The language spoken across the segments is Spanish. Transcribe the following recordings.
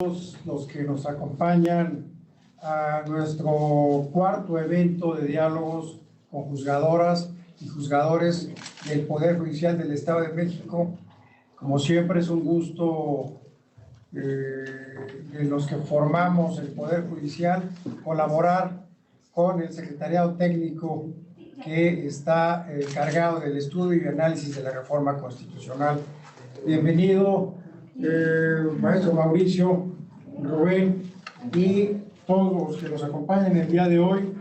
los que nos acompañan a nuestro cuarto evento de diálogos con juzgadoras y juzgadores del Poder Judicial del Estado de México. Como siempre, es un gusto de los que formamos el Poder Judicial colaborar con el Secretariado Técnico que está encargado del estudio y análisis de la reforma constitucional. Bienvenido, maestro Mauricio, Rubén y todos los que nos acompañan el día de hoy.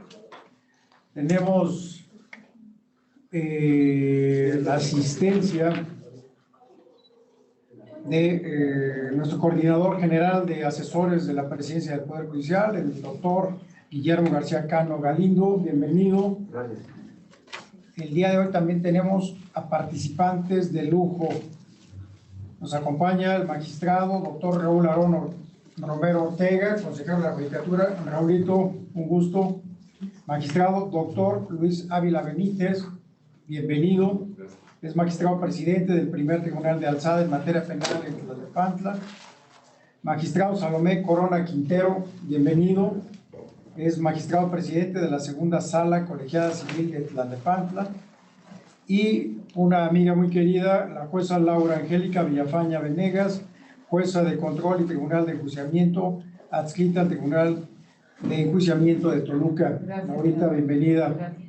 Tenemos la asistencia de nuestro coordinador general de asesores de la presidencia del Poder Judicial, el doctor Guillermo García Cano Galindo. Bienvenido. Gracias. El día de hoy también tenemos a participantes de lujo. Nos acompaña el magistrado doctor Raúl Aarón Romero Ortega, consejero de la Judicatura. Raulito, un gusto. Magistrado doctor Luis Ávila Benítez, bienvenido. Es magistrado presidente del primer tribunal de alzada en materia penal en Tlalnepantla. Magistrado Salomé Corona Quintero, bienvenido. Es magistrado presidente de la segunda sala colegiada civil de Tlalnepantla. Y una amiga muy querida, la jueza Laura Angélica Villafaña Venegas, jueza de control y tribunal de enjuiciamiento, adscrita al tribunal de enjuiciamiento de Toluca. Gracias. Ahorita, bienvenida. Gracias.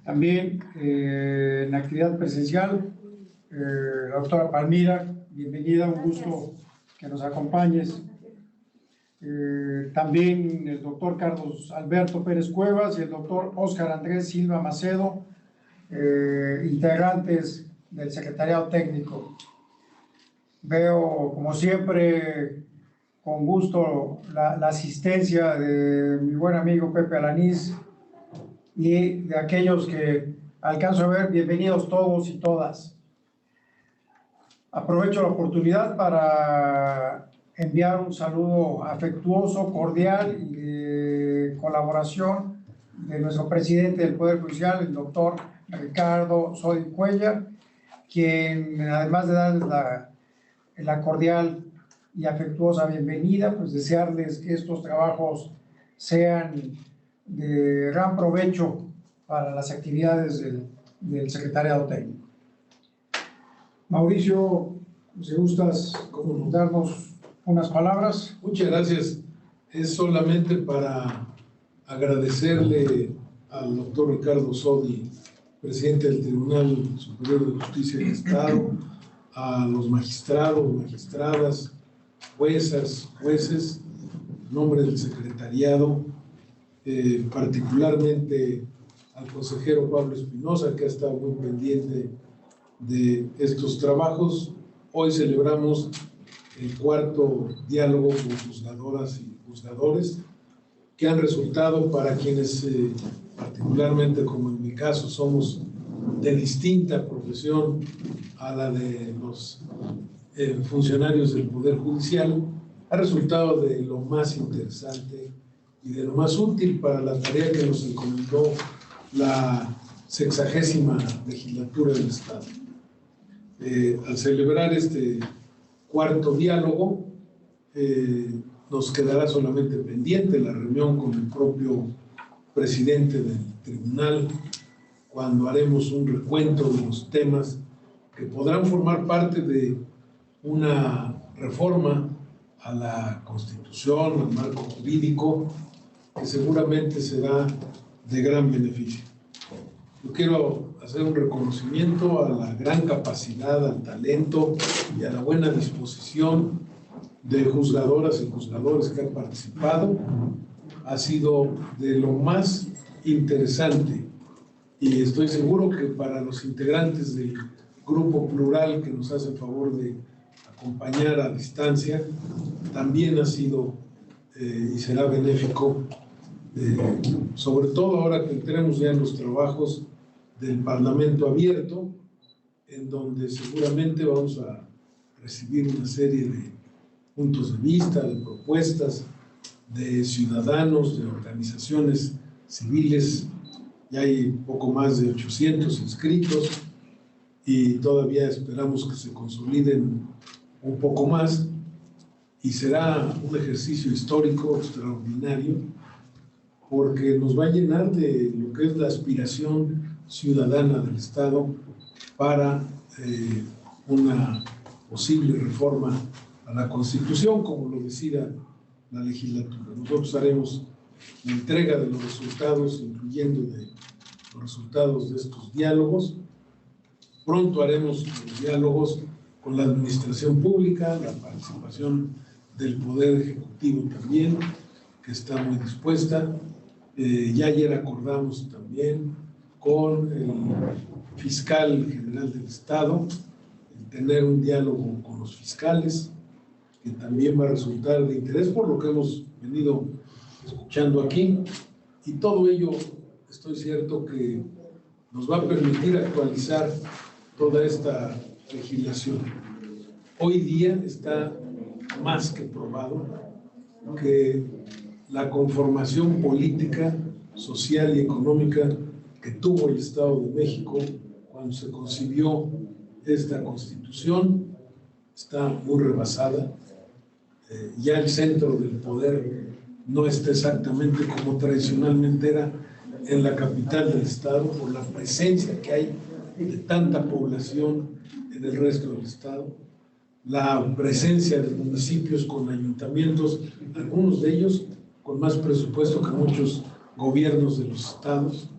También en actividad presencial, la doctora Palmira, bienvenida, un gusto que nos acompañes. También el doctor Carlos Alberto Pérez Cuevas y el doctor Óscar Andrés Silva Macedo, integrantes del Secretariado Técnico. Veo, como siempre, con gusto la asistencia de mi buen amigo Pepe Alanís y de aquellos que alcanzo a ver. Bienvenidos todos y todas. Aprovecho la oportunidad para enviar un saludo afectuoso, cordial y de colaboración de nuestro presidente del Poder Judicial, el doctor Ricardo Sodi Cuellar, quien, además de darles la cordial y afectuosa bienvenida, pues desearles que estos trabajos sean de gran provecho para las actividades del Secretariado Técnico. Mauricio, si gustas darnos unas palabras. Muchas gracias. Es solamente para agradecerle al doctor Ricardo Sodi, presidente del Tribunal Superior de Justicia del Estado, a los magistrados, magistradas, juezas, jueces, en nombre del secretariado, particularmente al consejero Pablo Espinosa, que ha estado muy pendiente de estos trabajos. Hoy celebramos el cuarto diálogo con juzgadoras y juzgadores, que han resultado para quienes, particularmente como en mi caso, somos de distinta profesión a la de los funcionarios del Poder Judicial, ha resultado de lo más interesante y de lo más útil para la tarea que nos encomendó la 60ª legislatura del Estado. Al celebrar este cuarto diálogo, nos quedará solamente pendiente la reunión con el propio presidente del tribunal, cuando haremos un recuento de los temas que podrán formar parte de una reforma a la Constitución, al marco jurídico, que seguramente será de gran beneficio. Yo quiero hacer un reconocimiento a la gran capacidad, al talento y a la buena disposición de juzgadoras y juzgadores que han participado. Ha sido de lo más interesante y estoy seguro que para los integrantes del grupo plural que nos hace el favor de acompañar a distancia, también ha sido y será benéfico, sobre todo ahora que entremos ya en los trabajos del Parlamento abierto, en donde seguramente vamos a recibir una serie de puntos de vista, de propuestas de ciudadanos, de organizaciones civiles. Ya hay poco más de 800 inscritos y todavía esperamos que se consoliden un poco más, y será un ejercicio histórico extraordinario porque nos va a llenar de lo que es la aspiración ciudadana del Estado para una posible reforma a la Constitución, como lo decida la legislatura. Nosotros haremos la entrega de los resultados, incluyendo de los resultados de estos diálogos. Pronto haremos los diálogos con la administración pública, la participación del Poder Ejecutivo también, que está muy dispuesta. Ya ayer acordamos también con el fiscal general del Estado el tener un diálogo con los fiscales, que también va a resultar de interés por lo que hemos venido escuchando aquí, y todo ello estoy cierto que nos va a permitir actualizar toda esta legislación. Hoy día está más que probado que la conformación política, social y económica que tuvo el Estado de México cuando se concibió esta Constitución está muy rebasada. Ya el centro del poder no está exactamente como tradicionalmente era en la capital del Estado, por la presencia que hay de tanta población en el resto del Estado, la presencia de municipios con ayuntamientos, algunos de ellos con más presupuesto que muchos gobiernos de los estados,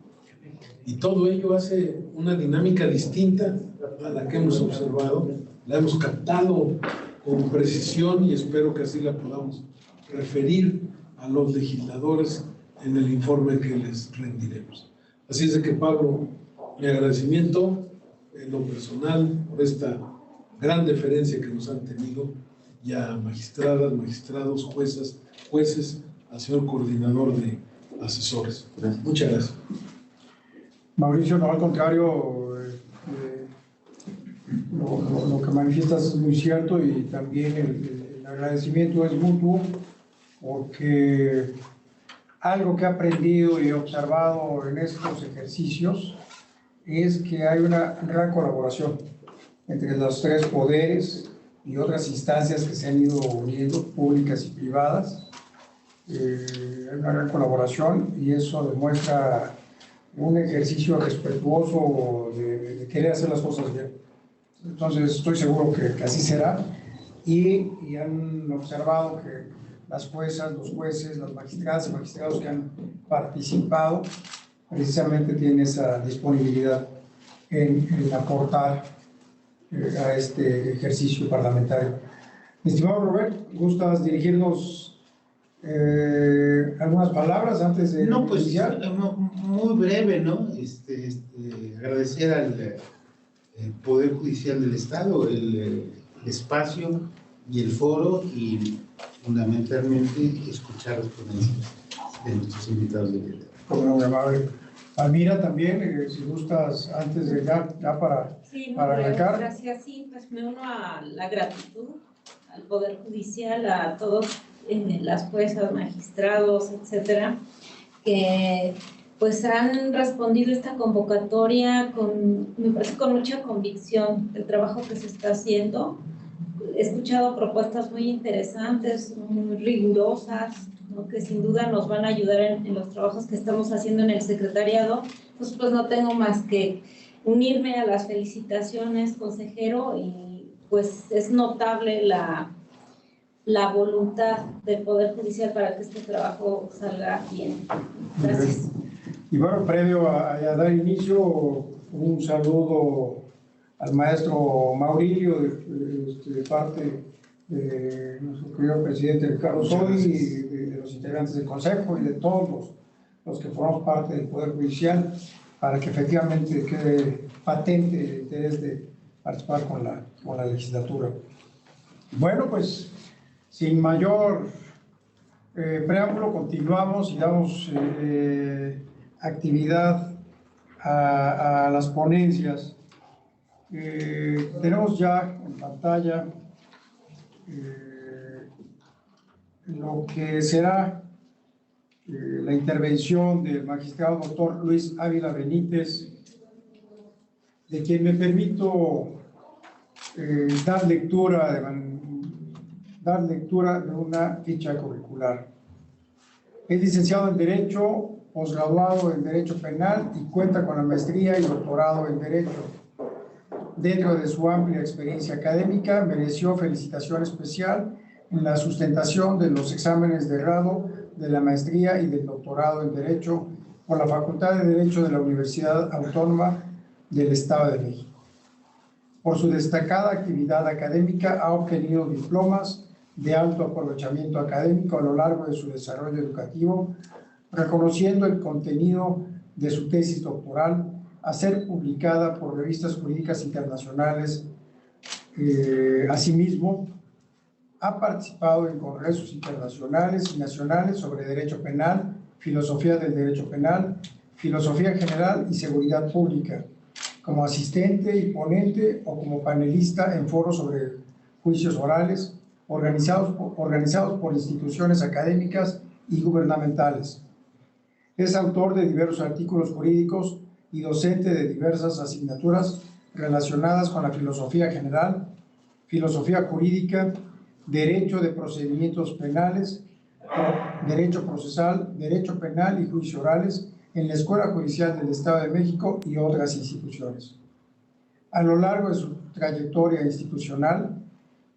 y todo ello hace una dinámica distinta a la que hemos observado, la hemos captado con precisión y espero que así la podamos referir a los legisladores en el informe que les rendiremos. Así es de que, Pablo, mi agradecimiento en lo personal por esta gran deferencia que nos han tenido ya magistradas, magistrados, juezas, jueces, al señor coordinador de asesores. Muchas gracias. Mauricio, no, al contrario, lo que manifiestas es muy cierto y también el agradecimiento es mutuo, porque algo que he aprendido y he observado en estos ejercicios es que hay una gran colaboración entre los tres poderes y otras instancias que se han ido uniendo, públicas y privadas. Hay una gran colaboración y eso demuestra un ejercicio respetuoso de querer hacer las cosas bien. Entonces estoy seguro que así será y han observado que las juezas, los jueces, las magistradas y magistrados que han participado precisamente tienen esa disponibilidad en aportar a este ejercicio parlamentario. Estimado Robert, ¿gustas dirigirnos algunas palabras antes de iniciar? Muy breve, ¿no? Agradecer al Poder Judicial del Estado el espacio y el foro y fundamentalmente escuchar las ponencias de nuestros invitados de hoy. Como muy amable. Almira, también, si gustas, antes de ya para arrancar. Gracias, sí, pues me uno a la gratitud al Poder Judicial, a todos las juezas, magistrados, etcétera, que pues han respondido esta convocatoria me parece con mucha convicción del trabajo que se está haciendo. He escuchado propuestas muy interesantes, muy rigurosas, ¿no?, que sin duda nos van a ayudar en los trabajos que estamos haciendo en el secretariado. Entonces, pues no tengo más que unirme a las felicitaciones, consejero, y pues es notable la voluntad del Poder Judicial para que este trabajo salga bien. Gracias. Y bueno, previo a dar inicio, un saludo al maestro Maurilio de parte de nuestro querido presidente Ricardo Sodi y de los integrantes del Consejo y de todos los que formamos parte del Poder Judicial, para que efectivamente quede patente el interés de participar con la legislatura. Bueno, pues sin mayor preámbulo, continuamos y damos actividad a las ponencias. Tenemos ya en pantalla lo que será la intervención del magistrado doctor Luis Ávila Benítez, de quien me permito dar lectura dar lectura de una ficha curricular. Es licenciado en Derecho, posgraduado en Derecho Penal y cuenta con la maestría y doctorado en Derecho. Dentro de su amplia experiencia académica, mereció felicitación especial en la sustentación de los exámenes de grado de la maestría y del doctorado en Derecho por la Facultad de Derecho de la Universidad Autónoma del Estado de México. Por su destacada actividad académica, ha obtenido diplomas de alto aprovechamiento académico a lo largo de su desarrollo educativo, reconociendo el contenido de su tesis doctoral a ser publicada por revistas jurídicas internacionales. Asimismo, ha participado en congresos internacionales y nacionales sobre derecho penal, filosofía del derecho penal, filosofía general y seguridad pública, como asistente y ponente o como panelista en foros sobre juicios orales organizados por instituciones académicas y gubernamentales. Es autor de diversos artículos jurídicos y docente de diversas asignaturas relacionadas con la filosofía general, filosofía jurídica, derecho de procedimientos penales, derecho procesal, derecho penal y juicios orales en la Escuela Judicial del Estado de México y otras instituciones. A lo largo de su trayectoria institucional,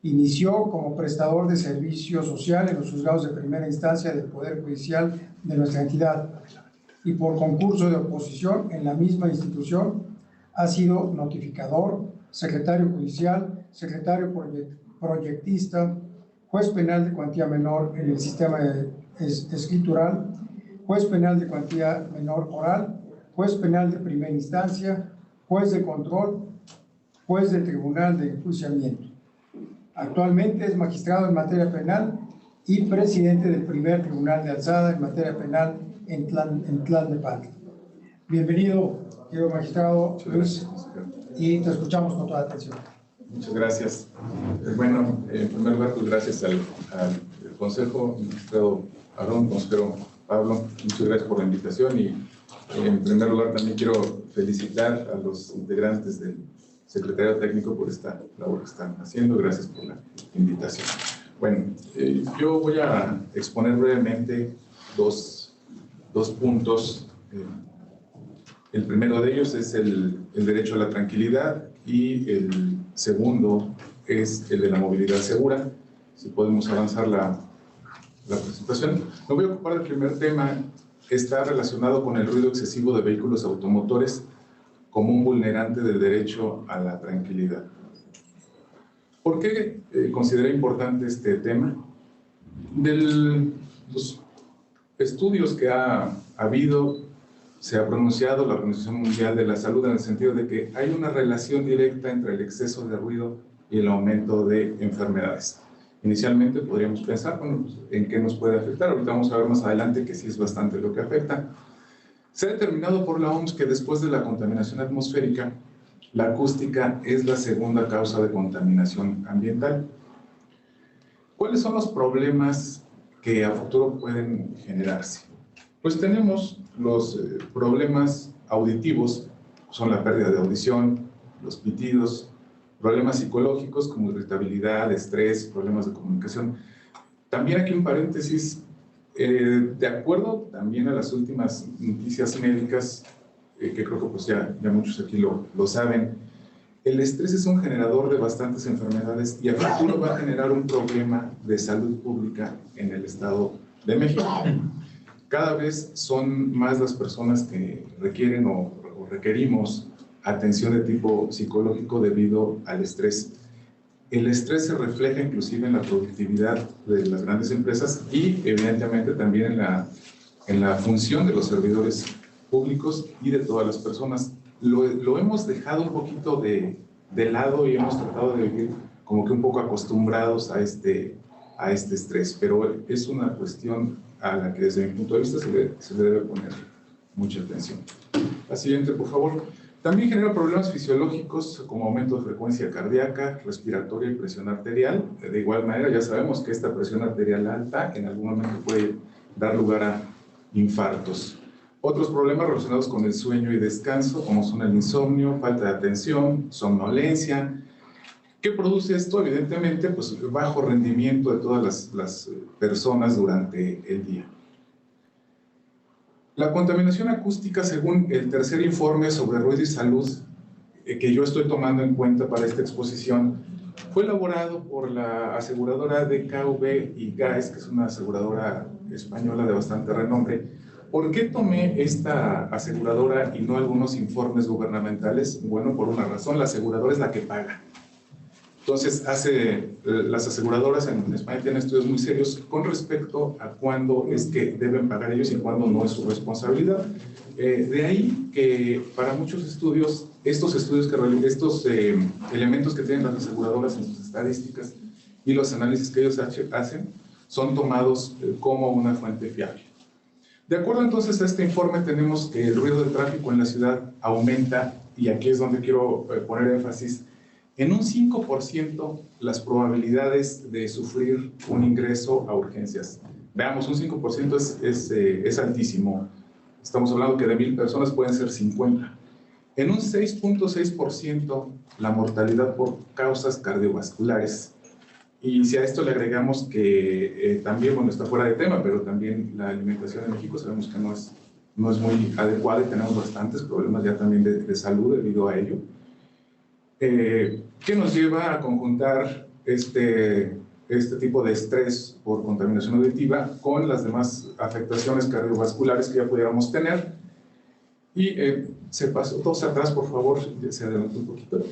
inició como prestador de servicio social en los juzgados de primera instancia del Poder Judicial de nuestra entidad y por concurso de oposición en la misma institución ha sido notificador, secretario judicial, secretario proyectista, juez penal de cuantía menor en el sistema escritural, juez penal de cuantía menor oral, juez penal de primera instancia, juez de control, juez del Tribunal de Enjuiciamiento. Actualmente es magistrado en materia penal y presidente del primer Tribunal de Alzada en materia penal en Tlalnepantla. Bienvenido, querido magistrado Luis, y te escuchamos con toda atención. Muchas gracias. Bueno, en primer lugar, pues gracias al Consejo, magistrado Aarón, consejero Pablo, muchas gracias por la invitación y en primer lugar también quiero felicitar a los integrantes del Secretariado Técnico por esta labor que están haciendo. Gracias por la invitación. Bueno, yo voy a exponer brevemente dos puntos. El primero de ellos es el derecho a la tranquilidad y el segundo es el de la movilidad segura. Si podemos avanzar la presentación. Me voy a ocupar del primer tema. Está relacionado con el ruido excesivo de vehículos automotores como un vulnerante del derecho a la tranquilidad. ¿Por qué considero importante este tema? De los estudios que ha habido, se ha pronunciado la Organización Mundial de la Salud en el sentido de que hay una relación directa entre el exceso de ruido y el aumento de enfermedades. Inicialmente podríamos pensar, bueno, pues, en qué nos puede afectar. Ahorita vamos a ver más adelante que sí es bastante lo que afecta. Se ha determinado por la OMS que después de la contaminación atmosférica, la acústica es la segunda causa de contaminación ambiental. ¿Cuáles son los problemas que a futuro pueden generarse? Pues tenemos los problemas auditivos, son la pérdida de audición, los pitidos, problemas psicológicos como irritabilidad, estrés, problemas de comunicación. También aquí un paréntesis, de acuerdo también a las últimas noticias médicas, que creo que pues ya muchos aquí lo saben, el estrés es un generador de bastantes enfermedades y a futuro va a generar un problema de salud pública en el Estado de México. Cada vez son más las personas que requieren o requerimos atención de tipo psicológico debido al estrés. El estrés se refleja inclusive en la productividad de las grandes empresas y evidentemente también en la función de los servidores públicos y de todas las personas. Lo hemos dejado un poquito de lado y hemos tratado de vivir como que un poco acostumbrados a este estrés, pero es una cuestión a la que desde mi punto de vista se le debe poner mucha atención. La siguiente, por favor. También genera problemas fisiológicos como aumento de frecuencia cardíaca, respiratoria y presión arterial. De igual manera, ya sabemos que esta presión arterial alta en algún momento puede dar lugar a infartos. Otros problemas relacionados con el sueño y descanso, como son el insomnio, falta de atención, somnolencia, ¿Qué produce esto? Evidentemente, pues bajo rendimiento de todas las personas durante el día. La contaminación acústica, según el tercer informe sobre ruido y salud que yo estoy tomando en cuenta para esta exposición, fue elaborado por la aseguradora DKV y GAES, que es una aseguradora española de bastante renombre. ¿Por qué tomé esta aseguradora y no algunos informes gubernamentales? Bueno, por una razón, la aseguradora es la que paga. Entonces, las aseguradoras en España tienen estudios muy serios con respecto a cuándo es que deben pagar ellos y cuándo no es su responsabilidad. De ahí que para muchos estudios, estos elementos que tienen las aseguradoras en sus estadísticas y los análisis que ellos hacen son tomados como una fuente fiable. De acuerdo entonces a este informe, tenemos que el ruido de tráfico en la ciudad aumenta, y aquí es donde quiero poner énfasis, en un 5% las probabilidades de sufrir un ingreso a urgencias. Veamos, un 5% es altísimo. Estamos hablando que de 1,000 personas pueden ser 50. En un 6.6% la mortalidad por causas cardiovasculares. Y si a esto le agregamos que también, bueno, está fuera de tema, pero también la alimentación en México sabemos que no es muy adecuada y tenemos bastantes problemas ya también de salud debido a ello. ¿Qué nos lleva a conjuntar este tipo de estrés por contaminación auditiva con las demás afectaciones cardiovasculares que ya pudiéramos tener? Y se pasó todos atrás, por favor, se adelantó un poquito.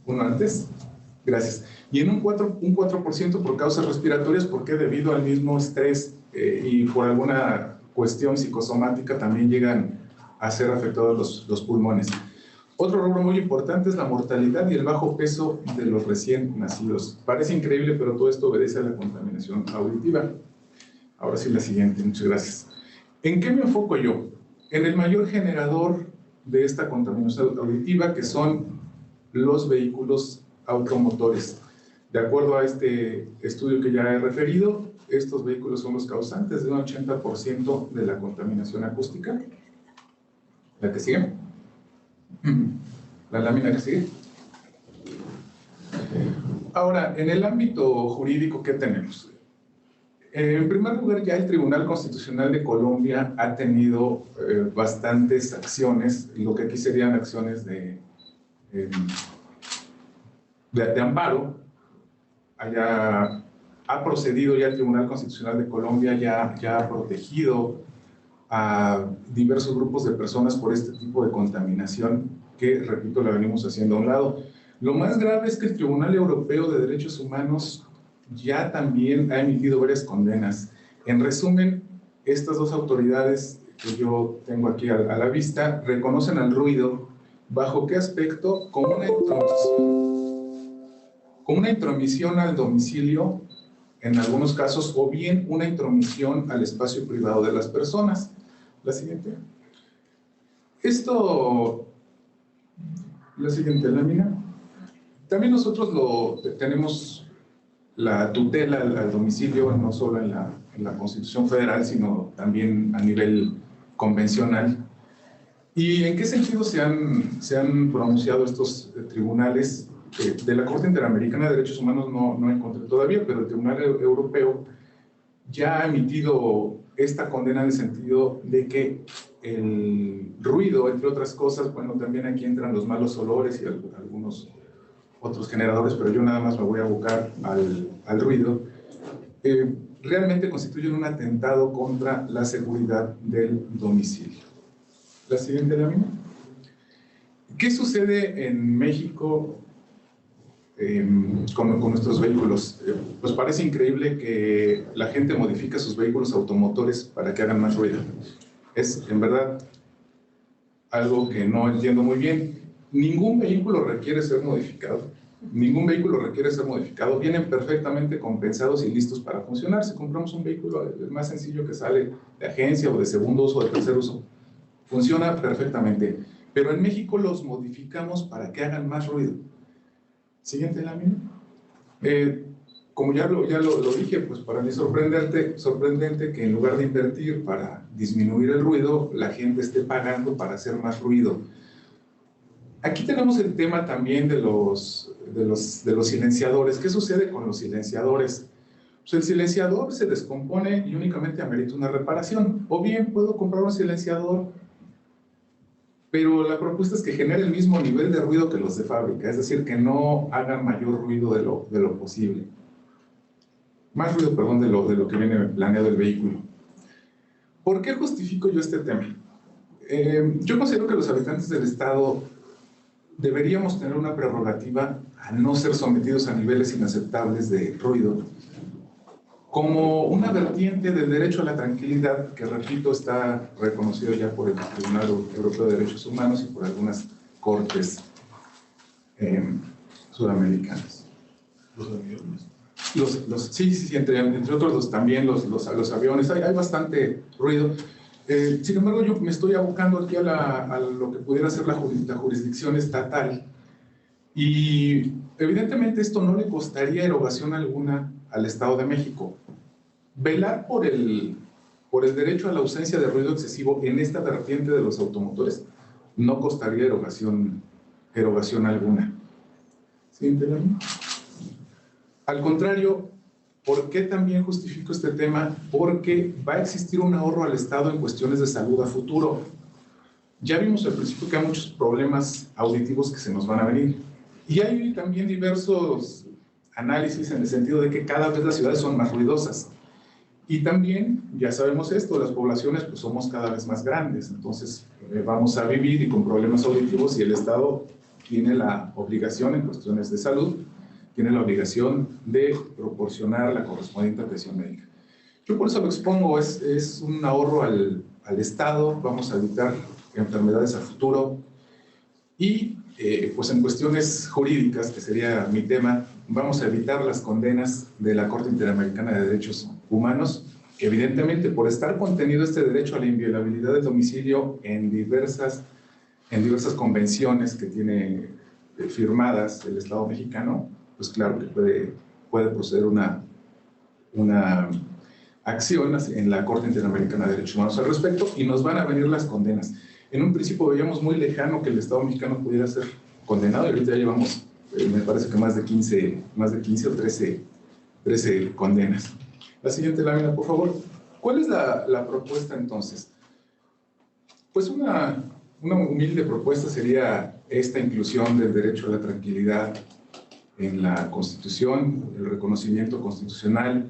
Uno antes. Gracias. Y en un 4% por causas respiratorias, porque debido al mismo estrés y por alguna cuestión psicosomática también llegan a ser afectados los pulmones. Otro rubro muy importante es la mortalidad y el bajo peso de los recién nacidos. Parece increíble, pero todo esto obedece a la contaminación auditiva. Ahora sí, la siguiente, muchas gracias. ¿En qué me enfoco yo? En el mayor generador de esta contaminación auditiva, que son los vehículos automotores. De acuerdo a este estudio que ya he referido, estos vehículos son los causantes de un 80% de la contaminación acústica. ¿La que sigue? La lámina que sigue. Ahora, en el ámbito jurídico, ¿qué tenemos? En primer lugar, ya el Tribunal Constitucional de Colombia ha tenido bastantes acciones, lo que aquí serían acciones de amparo. Ha procedido ya el Tribunal Constitucional de Colombia, ya ha protegido a diversos grupos de personas por este tipo de contaminación que, repito, la venimos haciendo a un lado. Lo más grave es que el Tribunal Europeo de Derechos Humanos ya también ha emitido varias condenas. En resumen, estas dos autoridades que yo tengo aquí a la vista reconocen al ruido. ¿Bajo qué aspecto? Como una intromisión al domicilio, en algunos casos, o bien una intromisión al espacio privado de las personas. La siguiente. La siguiente lámina. También nosotros tenemos la tutela al domicilio, no solo en la Constitución Federal, sino también a nivel convencional. ¿Y en qué sentido se han pronunciado estos tribunales? De la Corte Interamericana de Derechos Humanos no encontré todavía, pero el Tribunal Europeo ya ha emitido esta condena en el sentido de que el ruido, entre otras cosas, bueno, también aquí entran los malos olores y algunos otros generadores, pero yo nada más me voy a abocar al ruido, realmente constituyen un atentado contra la seguridad del domicilio. La siguiente lámina. ¿Qué sucede en México con nuestros vehículos? Pues parece increíble que la gente modifica sus vehículos automotores para que hagan más ruido. Es, en verdad, algo que no entiendo muy bien. Ningún vehículo requiere ser modificado. Ningún vehículo requiere ser modificado. Vienen perfectamente compensados y listos para funcionar. Si compramos un vehículo, el más sencillo que sale de agencia o de segundo uso o de tercer uso, funciona perfectamente. Pero en México los modificamos para que hagan más ruido. Siguiente lámina. Como ya lo dije, pues para mí es sorprendente que en lugar de invertir para disminuir el ruido, la gente esté pagando para hacer más ruido. Aquí tenemos el tema también de los silenciadores. ¿Qué sucede con los silenciadores? Pues el silenciador se descompone y únicamente amerita una reparación. O bien puedo comprar un silenciador, pero la propuesta es que genere el mismo nivel de ruido que los de fábrica, es decir, que no hagan mayor ruido de lo posible. Más ruido, perdón, de lo que viene planeado el vehículo. ¿Por qué justifico yo este tema? Yo considero que los habitantes del Estado deberíamos tener una prerrogativa a no ser sometidos a niveles inaceptables de ruido, como una vertiente del derecho a la tranquilidad, que repito, está reconocido ya por el Tribunal Europeo de Derechos Humanos y por algunas cortes sudamericanas. Los aviones. Sí, entre otros también los aviones, hay bastante ruido. Sin embargo, yo me estoy abocando aquí a lo que pudiera ser la jurisdicción estatal, y evidentemente esto no le costaría erogación alguna al Estado de México. Velar por el derecho a la ausencia de ruido excesivo en esta vertiente de los automotores no costaría erogación alguna. ¿Sí entienden? Al contrario, ¿por qué también justifico este tema? Porque va a existir un ahorro al Estado en cuestiones de salud a futuro. Ya vimos al principio que hay muchos problemas auditivos que se nos van a venir. Y hay también diversos análisis en el sentido de que cada vez las ciudades son más ruidosas. Y también, ya sabemos esto, las poblaciones pues somos cada vez más grandes. Entonces vamos a vivir y con problemas auditivos, y el Estado tiene la obligación en cuestiones de salud, tiene la obligación de proporcionar la correspondiente atención médica. Yo por eso lo expongo, es un ahorro al Estado, vamos a evitar enfermedades a futuro, y pues en cuestiones jurídicas, que sería mi tema, vamos a evitar las condenas de la Corte Interamericana de Derechos Humanos, que evidentemente por estar contenido este derecho a la inviolabilidad del domicilio en diversas convenciones que tiene firmadas el Estado mexicano, pues claro que puede proceder una acción en la Corte Interamericana de Derechos Humanos al respecto, y nos van a venir las condenas. En un principio veíamos muy lejano que el Estado mexicano pudiera ser condenado, y ahorita ya llevamos, me parece que más de 15 o 13 condenas. La siguiente lámina, por favor. ¿Cuál es la propuesta entonces? Pues una humilde propuesta sería esta inclusión del derecho a la tranquilidad en la Constitución, el reconocimiento constitucional.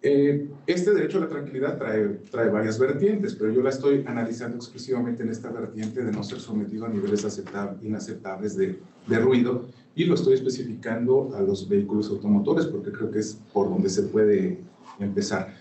Este derecho a la tranquilidad trae varias vertientes, pero yo la estoy analizando exclusivamente en esta vertiente de no ser sometido a niveles inaceptables de ruido, y lo estoy especificando a los vehículos automotores porque creo que es por donde se puede empezar.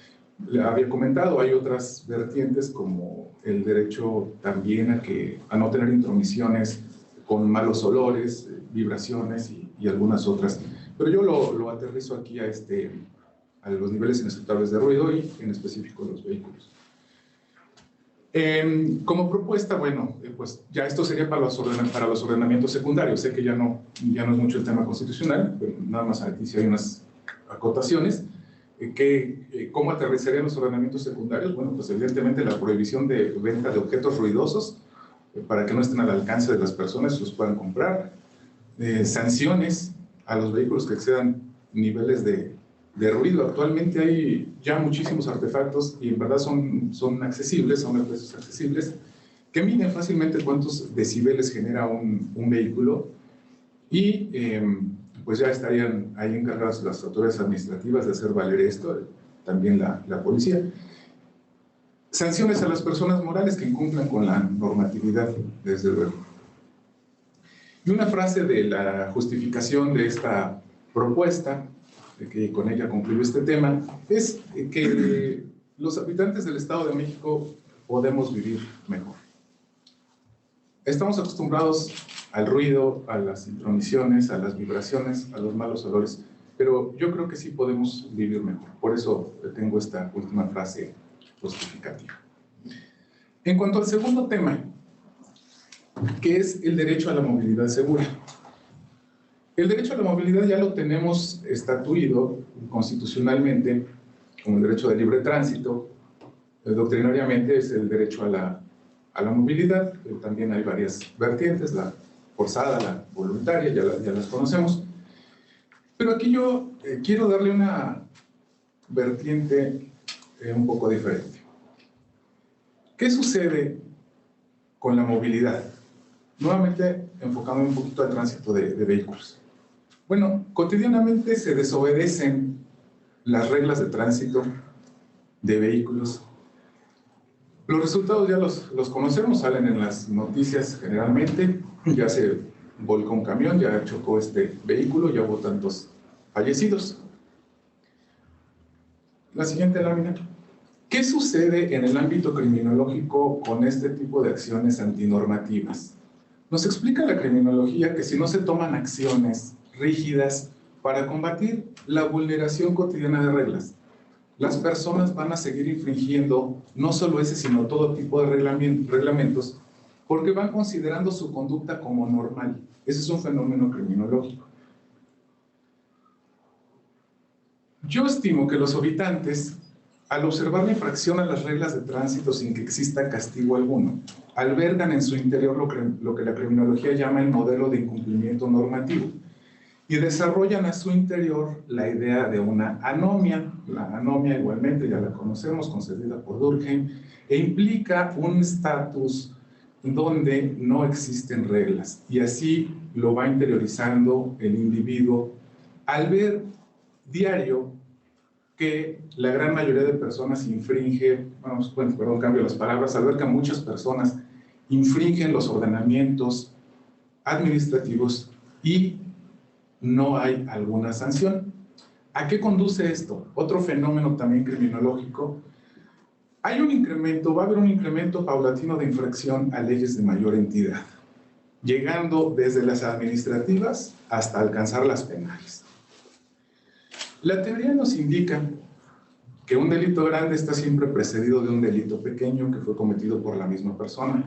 Le había comentado, hay otras vertientes como el derecho también a no tener intromisiones con malos olores, vibraciones y algunas otras, pero yo lo aterrizo aquí a los niveles inaceptables de ruido y en específico los vehículos. Como propuesta, bueno, pues ya esto sería para los ordenamientos secundarios. Sé que ya no es mucho el tema constitucional, pero nada más aquí sí hay unas acotaciones. ¿Cómo aterrizarían los ordenamientos secundarios? Bueno, pues evidentemente la prohibición de venta de objetos ruidosos para que no estén al alcance de las personas, los puedan comprar. Sanciones a los vehículos que excedan niveles de ruido. Actualmente hay ya muchísimos artefactos y en verdad son accesibles, son de precios accesibles, que miden fácilmente cuántos decibeles genera un vehículo, y pues ya estarían ahí encargadas las autoridades administrativas de hacer valer esto, también la policía. Sanciones a las personas morales que incumplan con la normatividad, desde luego. Y una frase de la justificación de esta propuesta, que con ella concluyo este tema, es que los habitantes del Estado de México podemos vivir mejor. Estamos acostumbrados al ruido, a las intromisiones, a las vibraciones, a los malos olores, pero yo creo que sí podemos vivir mejor. Por eso tengo esta última frase justificativa. En cuanto al segundo tema, que es el derecho a la movilidad segura. El derecho a la movilidad ya lo tenemos estatuido constitucionalmente como el derecho de libre tránsito. Doctrinariamente es el derecho a la movilidad, pero también hay varias vertientes, la forzada, la voluntaria, ya las conocemos. Pero aquí yo quiero darle una vertiente un poco diferente. ¿Qué sucede con la movilidad? Nuevamente, enfocándome un poquito al tránsito de vehículos. Bueno, cotidianamente se desobedecen las reglas de tránsito de vehículos. Los resultados ya los conocemos, salen en las noticias generalmente. Ya se volcó un camión, ya chocó este vehículo, ya hubo tantos fallecidos. La siguiente lámina. ¿Qué sucede en el ámbito criminológico con este tipo de acciones antinormativas? Nos explica la criminología que si no se toman acciones rígidas para combatir la vulneración cotidiana de reglas, las personas van a seguir infringiendo no solo ese, sino todo tipo de reglamentos, porque van considerando su conducta como normal. Ese es un fenómeno criminológico. Yo estimo que los habitantes, al observar la infracción a las reglas de tránsito sin que exista castigo alguno, albergan en su interior lo que la criminología llama el modelo de incumplimiento normativo y desarrollan a su interior la idea de una anomia. La anomia igualmente ya la conocemos, concebida por Durkheim, e implica un estatus donde no existen reglas, y así lo va interiorizando el individuo al ver diario que la gran mayoría de personas cambio las palabras, al ver que muchas personas infringen los ordenamientos administrativos y no hay alguna sanción. ¿A qué conduce esto? Otro fenómeno también criminológico. Hay un incremento, va a haber un incremento paulatino de infracción a leyes de mayor entidad, llegando desde las administrativas hasta alcanzar las penales. La teoría nos indica que un delito grande está siempre precedido de un delito pequeño que fue cometido por la misma persona.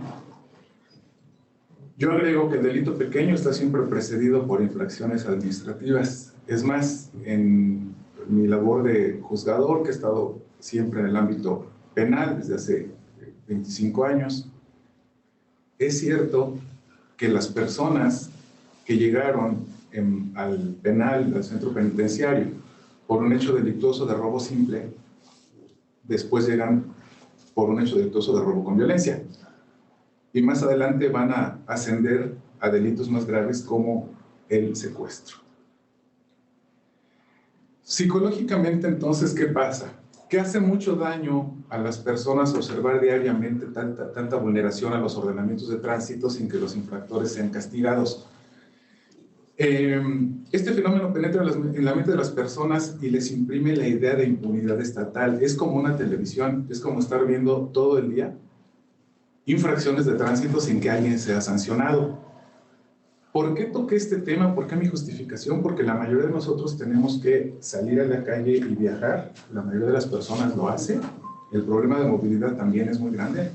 Yo agrego que el delito pequeño está siempre precedido por infracciones administrativas. Es más, en mi labor de juzgador, que he estado siempre en el ámbito penal desde hace 25 años, es cierto que las personas que llegaron al penal, al centro penitenciario, por un hecho delictuoso de robo simple, después llegan por un hecho delictuoso de robo con violencia. Y más adelante van a ascender a delitos más graves como el secuestro. Psicológicamente, entonces, ¿qué pasa? Que hace mucho daño a las personas observar diariamente tanta vulneración a los ordenamientos de tránsito sin que los infractores sean castigados. Este fenómeno penetra en la mente de las personas y les imprime la idea de impunidad estatal. Es como una televisión, es como estar viendo todo el día infracciones de tránsito sin que alguien sea sancionado. ¿Por qué toqué este tema? ¿Por qué mi justificación? Porque la mayoría de nosotros tenemos que salir a la calle y viajar. La mayoría de las personas lo hace. El problema de movilidad también es muy grande.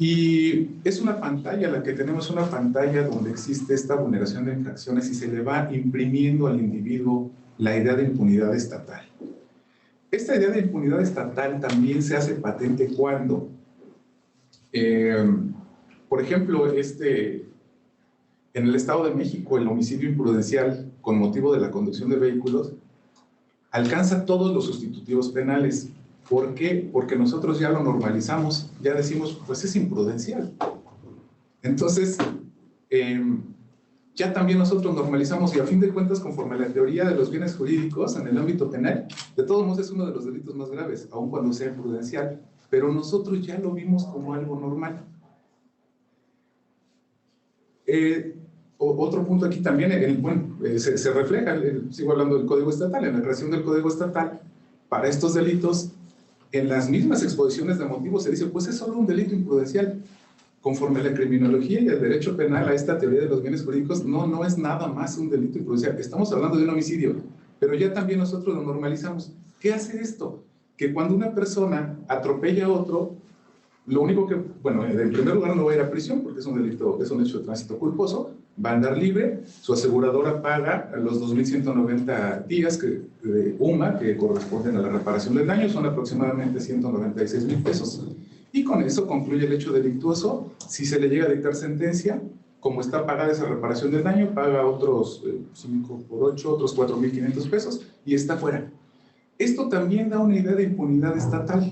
Y es una pantalla, la que tenemos, una pantalla donde existe esta vulneración de infracciones y se le va imprimiendo al individuo la idea de impunidad estatal. Esta idea de impunidad estatal también se hace patente cuando, por ejemplo, en el Estado de México, el homicidio imprudencial con motivo de la conducción de vehículos alcanza todos los sustitutivos penales. ¿Por qué? Porque nosotros ya lo normalizamos, ya decimos, pues es imprudencial. Entonces, ya también nosotros normalizamos, y a fin de cuentas, conforme a la teoría de los bienes jurídicos en el ámbito penal, de todos modos es uno de los delitos más graves, aun cuando sea imprudencial, pero nosotros ya lo vimos como algo normal. Otro punto aquí también, se refleja, sigo hablando del Código Estatal, en la creación del Código Estatal, para estos delitos, en las mismas exposiciones de motivos se dice, pues es solo un delito imprudencial. Conforme a la criminología y el derecho penal, a esta teoría de los bienes jurídicos, no es nada más un delito imprudencial. Estamos hablando de un homicidio, pero ya también nosotros lo normalizamos. ¿Qué hace esto? Que cuando una persona atropella a otro, lo único que, bueno, en primer lugar no va a ir a prisión porque es un delito, es un hecho de tránsito culposo, va a andar libre, su aseguradora paga los 2.190 días de UMA que corresponden a la reparación del daño, son aproximadamente 196,000 pesos. Y con eso concluye el hecho delictuoso. Si se le llega a dictar sentencia, como está pagada esa reparación del daño, paga otros 5 por 8, otros 4,500 pesos y está fuera. Esto también da una idea de impunidad estatal.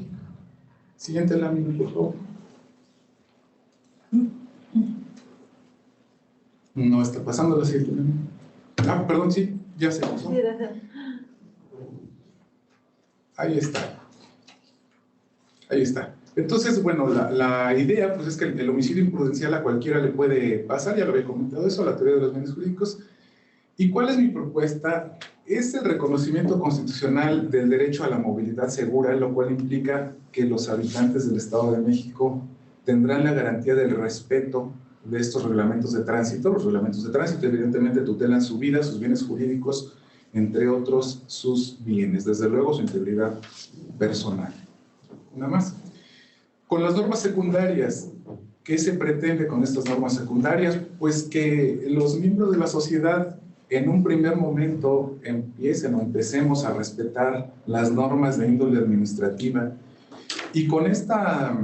Siguiente lámina, por favor. No está pasando la siguiente lámina. Ah, perdón, sí, ya se pasó. Ahí está. Ahí está. Entonces, bueno, la idea pues, es que el homicidio imprudencial a cualquiera le puede pasar, ya lo había comentado eso, la teoría de los bienes jurídicos. ¿Y cuál es mi propuesta? Es el reconocimiento constitucional del derecho a la movilidad segura, lo cual implica que los habitantes del Estado de México tendrán la garantía del respeto de estos reglamentos de tránsito. Los reglamentos de tránsito evidentemente tutelan su vida, sus bienes jurídicos, entre otros sus bienes, desde luego su integridad personal. Una más. Con las normas secundarias, ¿qué se pretende con estas normas secundarias? Pues que los miembros de la sociedad en un primer momento empecemos a respetar las normas de índole administrativa y con esta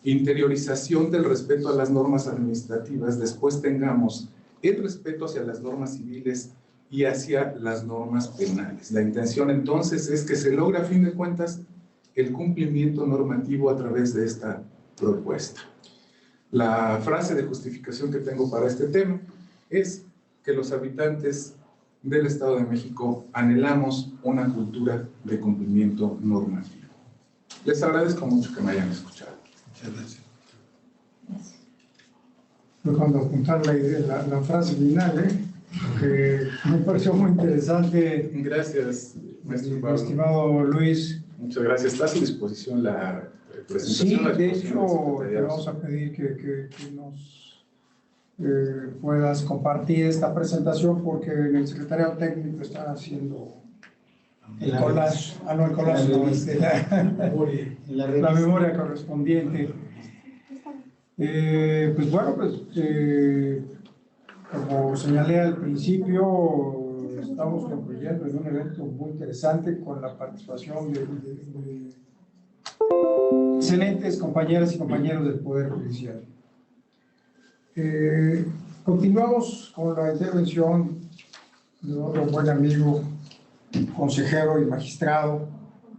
interiorización del respeto a las normas administrativas, después tengamos el respeto hacia las normas civiles y hacia las normas penales. La intención entonces es que se logre a fin de cuentas el cumplimiento normativo a través de esta propuesta. La frase de justificación que tengo para este tema es que los habitantes del Estado de México anhelamos una cultura de cumplimiento normativo. Les agradezco mucho que me hayan escuchado. Muchas gracias. Fue cuando apuntar la frase final, que me pareció muy interesante. Gracias, maestro Mi Pablo. estimado Luis. Muchas gracias. Está a su disposición la Sí, presentación. la de exposición del hecho, te secretariado. vamos a pedir que nos puedas compartir esta presentación porque en el secretariado técnico están haciendo el collage, no el collage, no, la memoria correspondiente. Pues bueno, como señalé al principio, estamos concluyendo en un evento muy interesante con la participación de excelentes compañeras y compañeros del Poder Judicial. Continuamos con la intervención de otro buen amigo, consejero y magistrado,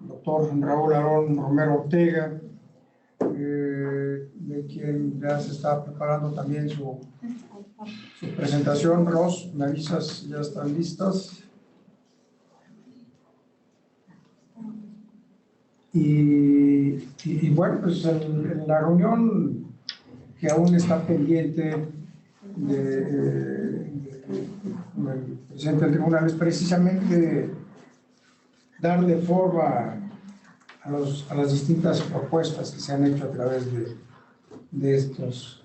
doctor Raúl Aarón Romero Ortega, de quien ya se está preparando también su presentación. Ros, me avisas, ya están listas. Y bueno, pues en la reunión que aún está pendiente del presidente del tribunal es precisamente darle forma a las distintas propuestas que se han hecho a través de estos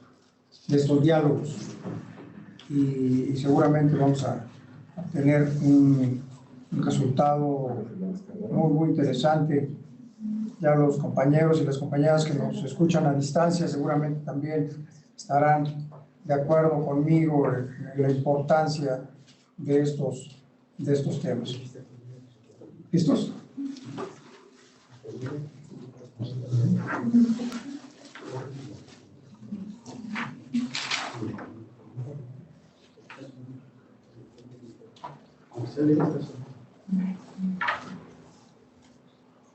diálogos y seguramente vamos a tener un resultado muy interesante. Ya los compañeros y las compañeras que nos escuchan a distancia seguramente también estarán de acuerdo conmigo en la importancia de estos temas. ¿Listos?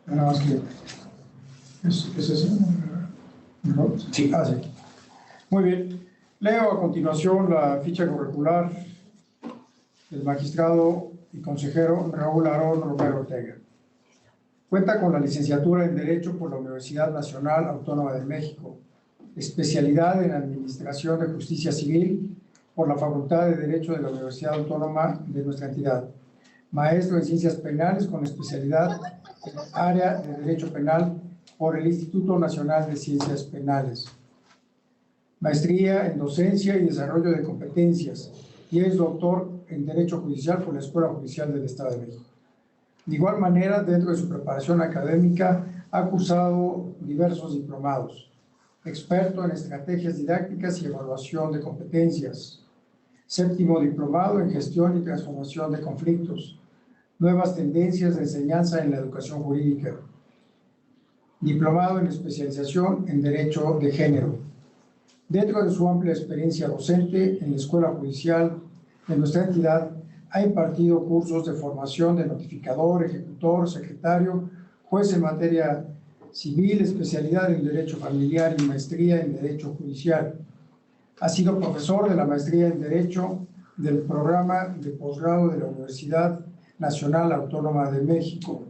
Nada más que ¿es eso? ¿No? Sí. Ah, sí. Muy bien. Leo a continuación la ficha curricular del magistrado y consejero Raúl Aarón Romero Ortega. Cuenta con la licenciatura en Derecho por la Universidad Nacional Autónoma de México, especialidad en Administración de Justicia Civil por la Facultad de Derecho de la Universidad Autónoma de nuestra entidad, maestro en Ciencias Penales con especialidad en el área de Derecho Penal por el Instituto Nacional de Ciencias Penales, maestría en Docencia y Desarrollo de Competencias y es doctor en Derecho Judicial por la Escuela Judicial del Estado de México. De igual manera, dentro de su preparación académica, ha cursado diversos diplomados, experto en estrategias didácticas y evaluación de competencias, séptimo diplomado en gestión y transformación de conflictos, nuevas tendencias de enseñanza en la educación jurídica, diplomado en especialización en Derecho de Género, Dentro de su amplia experiencia docente en la Escuela Judicial de nuestra entidad, ha impartido cursos de formación de notificador, ejecutor, secretario, juez en materia civil, especialidad en Derecho Familiar y maestría en Derecho Judicial. Ha sido profesor de la maestría en Derecho del programa de posgrado de la Universidad Nacional Autónoma de México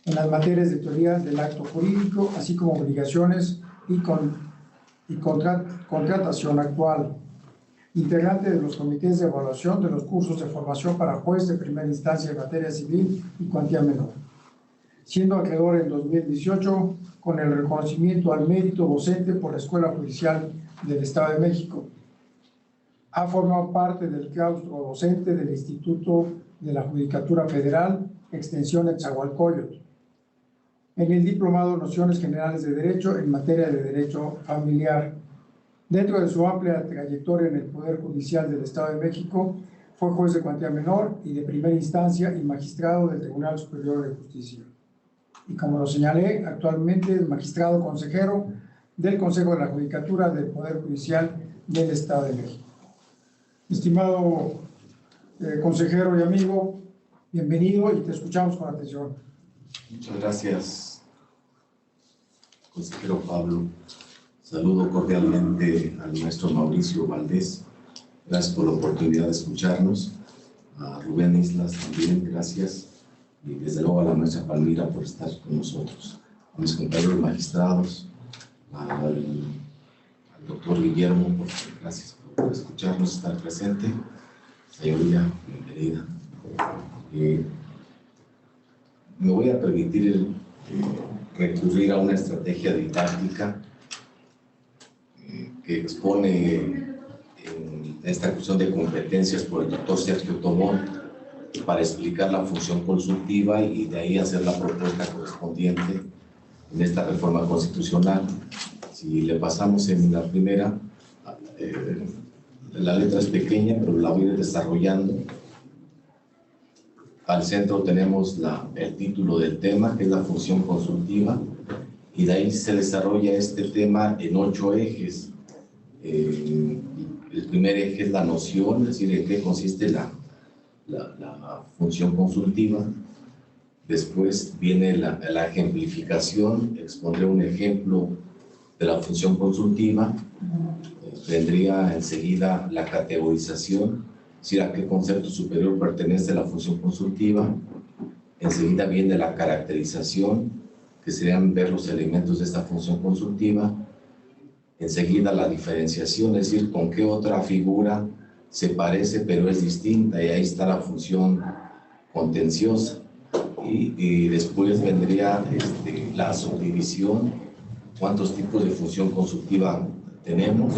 en las materias de teoría del acto jurídico, así como obligaciones y contratación actual. Integrante de los comités de evaluación de los cursos de formación para juez de primera instancia en materia civil y cuantía menor, siendo acreedor en 2018 con el reconocimiento al mérito docente por la Escuela Judicial del Estado de México. Ha formado parte del claustro docente del Instituto de la Judicatura Federal, extensión Netzahualcóyotl, en el diplomado Nociones Generales de Derecho en materia de Derecho Familiar. Dentro de su amplia trayectoria en el Poder Judicial del Estado de México, fue juez de cuantía menor y de primera instancia y magistrado del Tribunal Superior de Justicia. Y como lo señalé, actualmente es magistrado consejero del Consejo de la Judicatura del Poder Judicial del Estado de México. Estimado consejero y amigo, bienvenido y te escuchamos con atención. Muchas gracias, consejero Pablo. Saludo cordialmente al maestro Mauricio Valdés. Gracias por la oportunidad de escucharnos. A Rubén Islas también, gracias. Y desde luego a la maestra Palmira por estar con nosotros. A mis compañeros magistrados, al doctor Guillermo, gracias por escucharnos, estar presente. Señoría, bienvenida. Me voy a permitir recurrir a una estrategia didáctica que expone en esta cuestión de competencias por el doctor Sergio Tobón para explicar la función consultiva y de ahí hacer la propuesta correspondiente en esta reforma constitucional. Si le pasamos en la primera, la letra es pequeña, pero la voy a ir desarrollando. Al centro tenemos el título del tema, que es la función consultiva, y de ahí se desarrolla este tema en 8 ejes. El primer eje es la noción, es decir, en qué consiste la función consultiva. Después viene la ejemplificación, expondré un ejemplo de la función consultiva. Vendría enseguida la categorización, es decir, a qué concepto superior pertenece la función consultiva. Enseguida viene la caracterización, que serían ver los elementos de esta función consultiva. Enseguida la diferenciación, es decir, con qué otra figura se parece pero es distinta, y ahí está la función contenciosa. Y después vendría la subdivisión, cuántos tipos de función consultiva tenemos,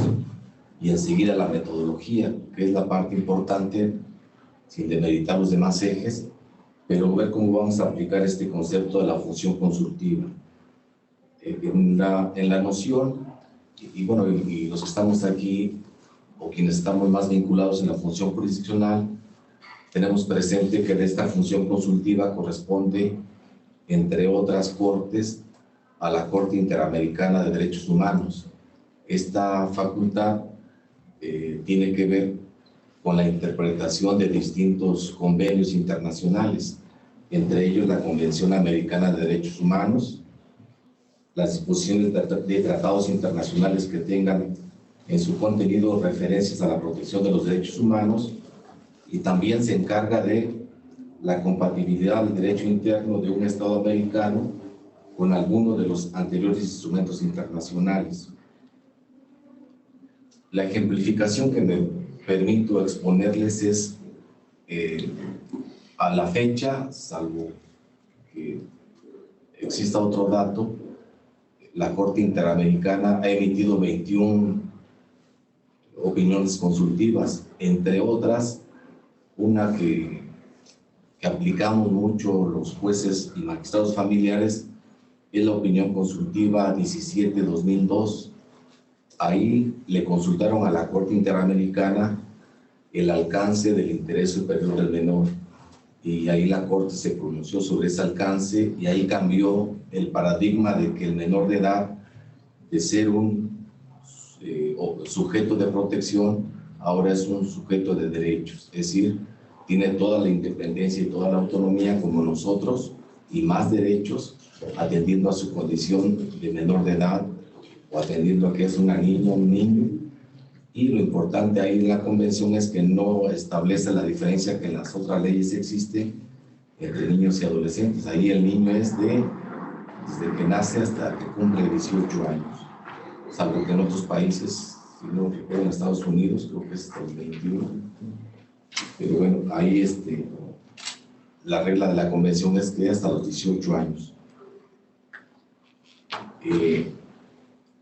y enseguida la metodología, que es la parte importante, sin demeritar los demás ejes, pero ver cómo vamos a aplicar este concepto de la función consultiva. En la noción, y los que estamos aquí, o quienes estamos más vinculados en la función jurisdiccional, tenemos presente que esta función consultiva corresponde, entre otras cortes, a la Corte Interamericana de Derechos Humanos. Esta facultad tiene que ver con la interpretación de distintos convenios internacionales, entre ellos la Convención Americana de Derechos Humanos, las disposiciones de tratados internacionales que tengan en su contenido referencias a la protección de los derechos humanos, y también se encarga de la compatibilidad del derecho interno de un Estado americano con alguno de los anteriores instrumentos internacionales. La ejemplificación que me permito exponerles es, a la fecha, salvo que exista otro dato, la Corte Interamericana ha emitido 21 opiniones consultivas, entre otras, una que aplicamos mucho los jueces y magistrados familiares, es la opinión consultiva 17-2002. Ahí le consultaron a la Corte Interamericana el alcance del interés superior del menor, y ahí la Corte se pronunció sobre ese alcance, y ahí cambió el paradigma de que el menor de edad, de ser un sujeto de protección, ahora es un sujeto de derechos, es decir, tiene toda la independencia y toda la autonomía como nosotros y más derechos, atendiendo a su condición de menor de edad o atendiendo a que es una niña o un niño. Y lo importante ahí en la convención es que no establece la diferencia que en las otras leyes existe entre niños y adolescentes. Ahí el niño es desde que nace hasta que cumple 18 años, salvo que en otros países, si no recuerdo, en Estados Unidos creo que es hasta los 21. Pero bueno, ahí la regla de la convención es que hasta los 18 años.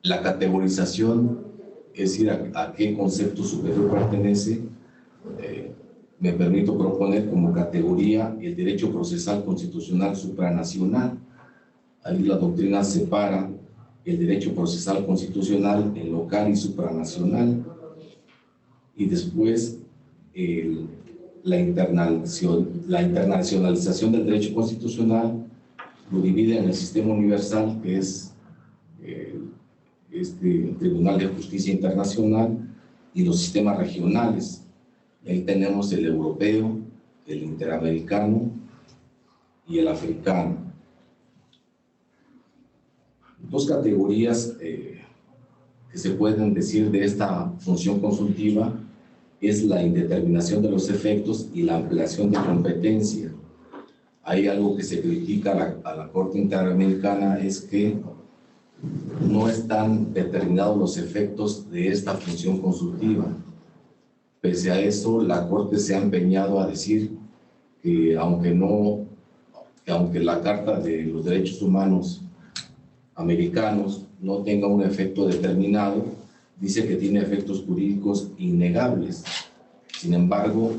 La categorización, es decir, a qué concepto superior pertenece, me permito proponer como categoría el derecho procesal constitucional supranacional. Ahí la doctrina separa el derecho procesal constitucional en local y supranacional, y después la internacionalización del derecho constitucional lo divide en el sistema universal, que es el Tribunal de Justicia Internacional, y los sistemas regionales. Ahí tenemos el europeo, el interamericano y el africano. Dos categorías que se pueden decir de esta función consultiva es la indeterminación de los efectos y la ampliación de competencia. Hay algo que se critica a la Corte Interamericana, es que no están determinados los efectos de esta función consultiva. Pese a eso, la Corte se ha empeñado a decir que aunque la Carta de los Derechos Humanos americanos no tenga un efecto determinado, dice que tiene efectos jurídicos innegables. Sin embargo,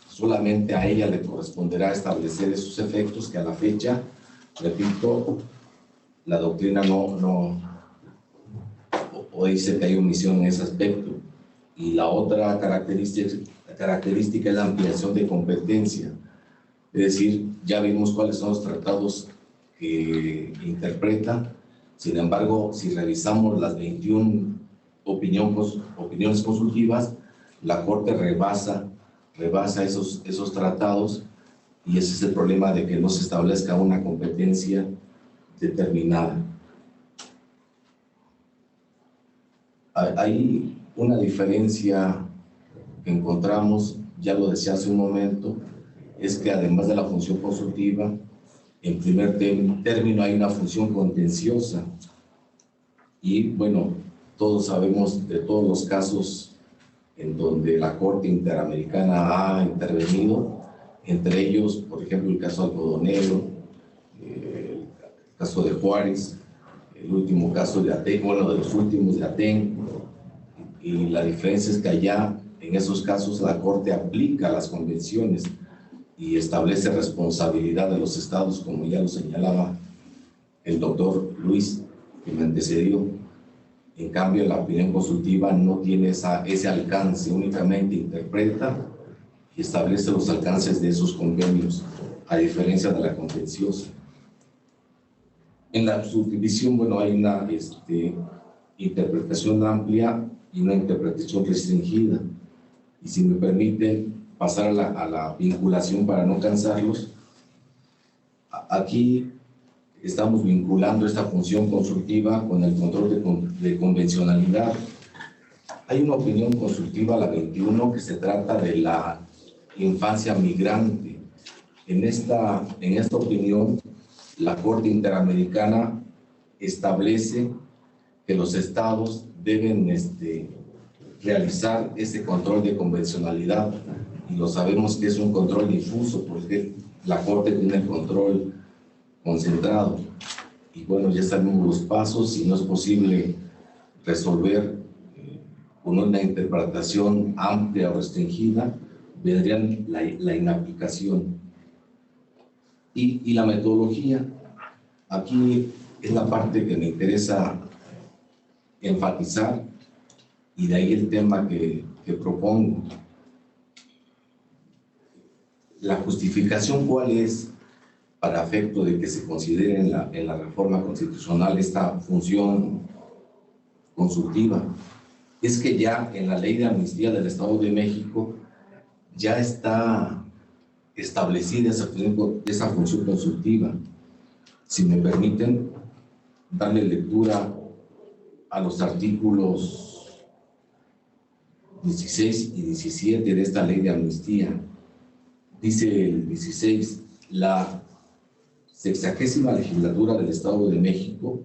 solamente a ella le corresponderá establecer esos efectos, que a la fecha, repito, la doctrina no dice que hay omisión en ese aspecto. Y la otra característica es la ampliación de competencia. Es decir, ya vimos cuáles son los tratados que interpreta. Sin embargo, si revisamos las 21 opiniones consultivas, la Corte rebasa esos tratados, y ese es el problema de que no se establezca una competencia determinada. Hay una diferencia que encontramos, ya lo decía hace un momento, es que además de la función consultiva, en primer término hay una función contenciosa. Y bueno, todos sabemos de todos los casos en donde la Corte Interamericana ha intervenido, entre ellos, por ejemplo, el caso algodonero, el caso de Juárez, el último caso de Aten, bueno, de los últimos de Aten. Y la diferencia es que allá, en esos casos, la Corte aplica las convenciones y establece responsabilidad de los estados, como ya lo señalaba el doctor Luis, que me antecedió. En cambio, la opinión consultiva no tiene ese alcance, únicamente interpreta y establece los alcances de esos convenios, a diferencia de la contenciosa. En la subdivisión, bueno, hay una interpretación amplia y una interpretación restringida. Y si me permiten pasar a la vinculación para no cansarlos, aquí estamos vinculando esta función consultiva con el control de convencionalidad. Hay una opinión consultiva, la 21, que se trata de la infancia migrante. En esta opinión, la Corte Interamericana establece que los estados deben realizar ese control de convencionalidad, y lo sabemos que es un control difuso, porque la Corte tiene el control concentrado. Y bueno, ya sabemos los pasos. Si no es posible resolver con una interpretación amplia o restringida, vendrían la inaplicación. Y la metodología, aquí es la parte que me interesa enfatizar, y de ahí el tema que propongo. La justificación, ¿cuál es? Para efecto de que se considere en la reforma constitucional esta función consultiva. es que ya en la ley de amnistía del Estado de México ya está establecida esa función consultiva. Si me permiten darle lectura a los artículos 16 y 17 de esta ley de amnistía. Dice el 16, la 60ª legislatura del Estado de México,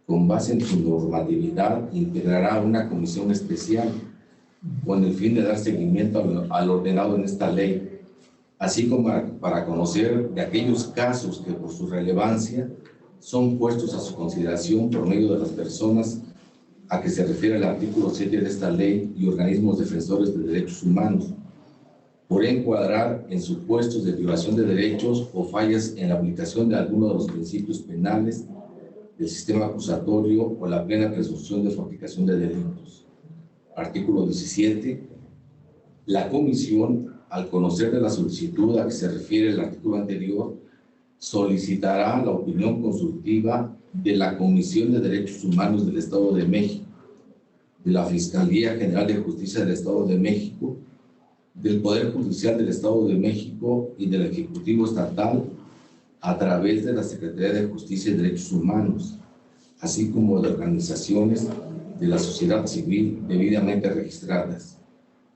con base en su normatividad, integrará una comisión especial con el fin de dar seguimiento al ordenado en esta ley, así como para conocer de aquellos casos que por su relevancia son puestos a su consideración por medio de las personas a que se refiere el artículo 7 de esta ley y organismos defensores de derechos humanos, por encuadrar en supuestos de violación de derechos o fallas en la aplicación de alguno de los principios penales del sistema acusatorio o la plena presunción de fabricación de delitos. Artículo 17. La comisión, al conocer de la solicitud a que se refiere el artículo anterior, solicitará la opinión consultiva de la Comisión de Derechos Humanos del Estado de México, de la Fiscalía General de Justicia del Estado de México, del Poder Judicial del Estado de México y del Ejecutivo Estatal a través de la Secretaría de Justicia y Derechos Humanos, así como de organizaciones de la sociedad civil debidamente registradas,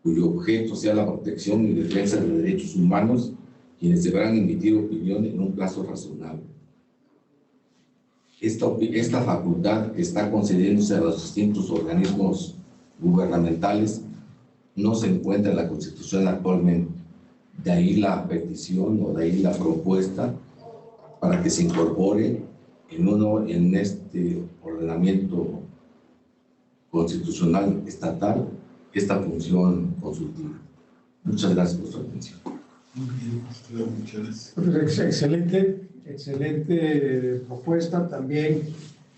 cuyo objeto sea la protección y defensa de derechos humanos, quienes deberán emitir opinión en un plazo razonable. Esta facultad que está concediéndose a los distintos organismos gubernamentales no se encuentra en la Constitución actualmente. De ahí la petición o de ahí la propuesta para que se incorpore en este ordenamiento constitucional estatal esta función consultiva. Muchas gracias por su atención. Muy bien, muchas gracias. Excelente propuesta también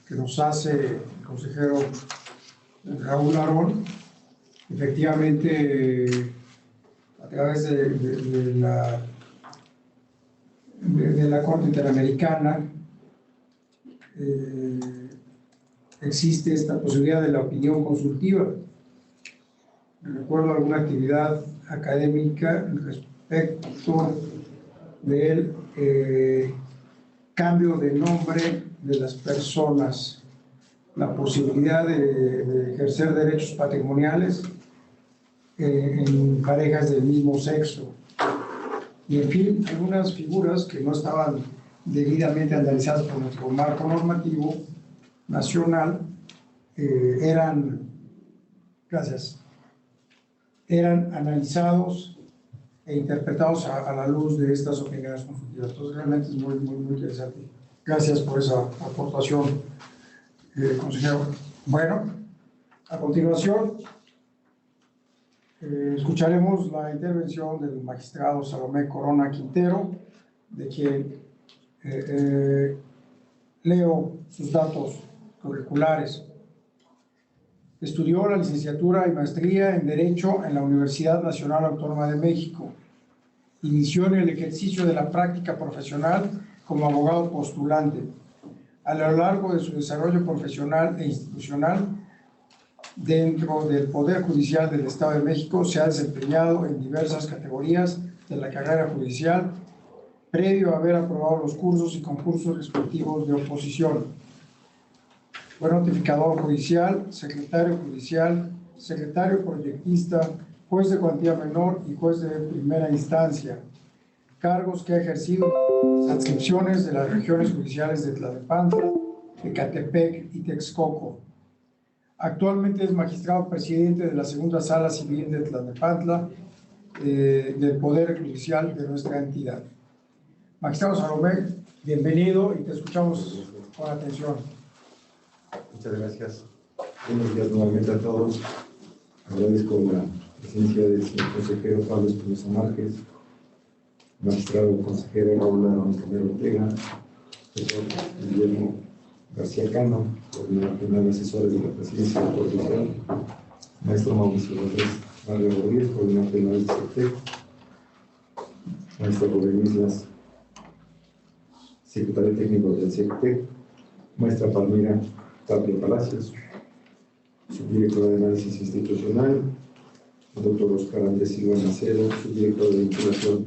que nos hace el consejero Raúl Arón. Efectivamente, a través de la Corte Interamericana existe esta posibilidad de la opinión consultiva. Recuerdo alguna actividad académica respecto del cambio de nombre de las personas, la posibilidad de ejercer derechos patrimoniales en parejas del mismo sexo. Y en fin, algunas figuras que no estaban debidamente analizadas por nuestro marco normativo nacional eran analizados e interpretados a la luz de estas opiniones consultivas. Entonces, realmente es muy interesante. Gracias por esa aportación, consejero. Bueno, a continuación, escucharemos la intervención del magistrado Salomé Corona Quintero, de quien leo sus datos curriculares. Estudió la licenciatura y maestría en Derecho en la Universidad Nacional Autónoma de México. Inició en el ejercicio de la práctica profesional como abogado postulante. A lo largo de su desarrollo profesional e institucional dentro del Poder Judicial del Estado de México, se ha desempeñado en diversas categorías de la carrera judicial, previo a haber aprobado los cursos y concursos respectivos de oposición. Fue notificador judicial, secretario proyectista, juez de cuantía menor y juez de primera instancia, cargos que ha ejercido en adscripciones de las regiones judiciales de Tlalnepantla, Ecatepec y Texcoco. Actualmente es magistrado presidente de la Segunda Sala Civil de Tlalnepantla del Poder Judicial de nuestra entidad. Magistrado Salomé, bienvenido y te escuchamos con atención. Muchas gracias. Buenos días nuevamente a todos. Agradezco la presencia del señor consejero Pablo Espinosa Márquez, magistrado consejero Raúl Arón Ortega, doctor Guillermo García Cano, coordinador general de asesores de la presidencia de la Corte, maestro Mauricio Rodríguez Rodríguez, coordinador general del CETEC, maestro Rubén Islas, secretario técnico del CETEC, maestra Palmira Tapia Palacios, subdirector de Análisis Institucional, el doctor Oscar Andrés Silva Macedo, subdirector de Vinculación,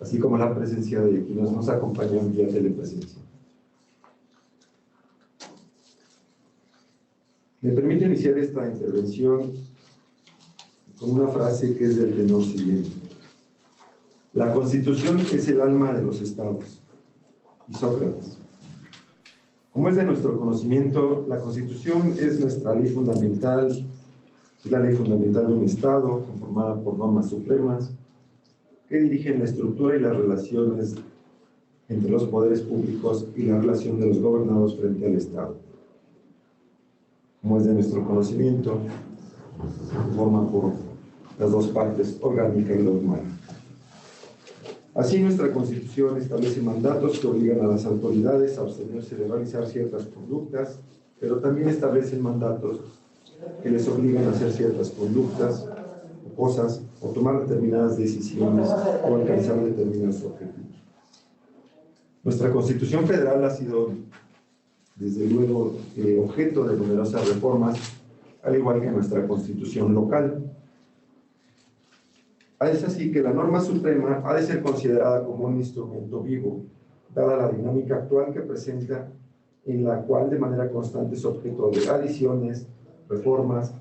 así como la presencia de quienes nos acompañan vía telepresencia. Me permite iniciar esta intervención con una frase que es del tenor siguiente. La Constitución es el alma de los estados. Y Sócrates. Como es de nuestro conocimiento, la Constitución es nuestra ley fundamental, es la ley fundamental de un estado conformada por normas supremas que dirigen la estructura y las relaciones entre los poderes públicos y la relación de los gobernados frente al estado. Como es de nuestro conocimiento, se forma por las dos partes, orgánica y dogmática. Así, nuestra Constitución establece mandatos que obligan a las autoridades a abstenerse de realizar ciertas conductas, pero también establecen mandatos que les obligan a hacer ciertas conductas o cosas, o tomar determinadas decisiones o alcanzar determinados objetivos. Nuestra Constitución Federal ha sido, desde luego, objeto de numerosas reformas, al igual que nuestra Constitución local. Es así que la norma suprema ha de ser considerada como un instrumento vivo, dada la dinámica actual que presenta, en la cual de manera constante es objeto de adiciones, reformas,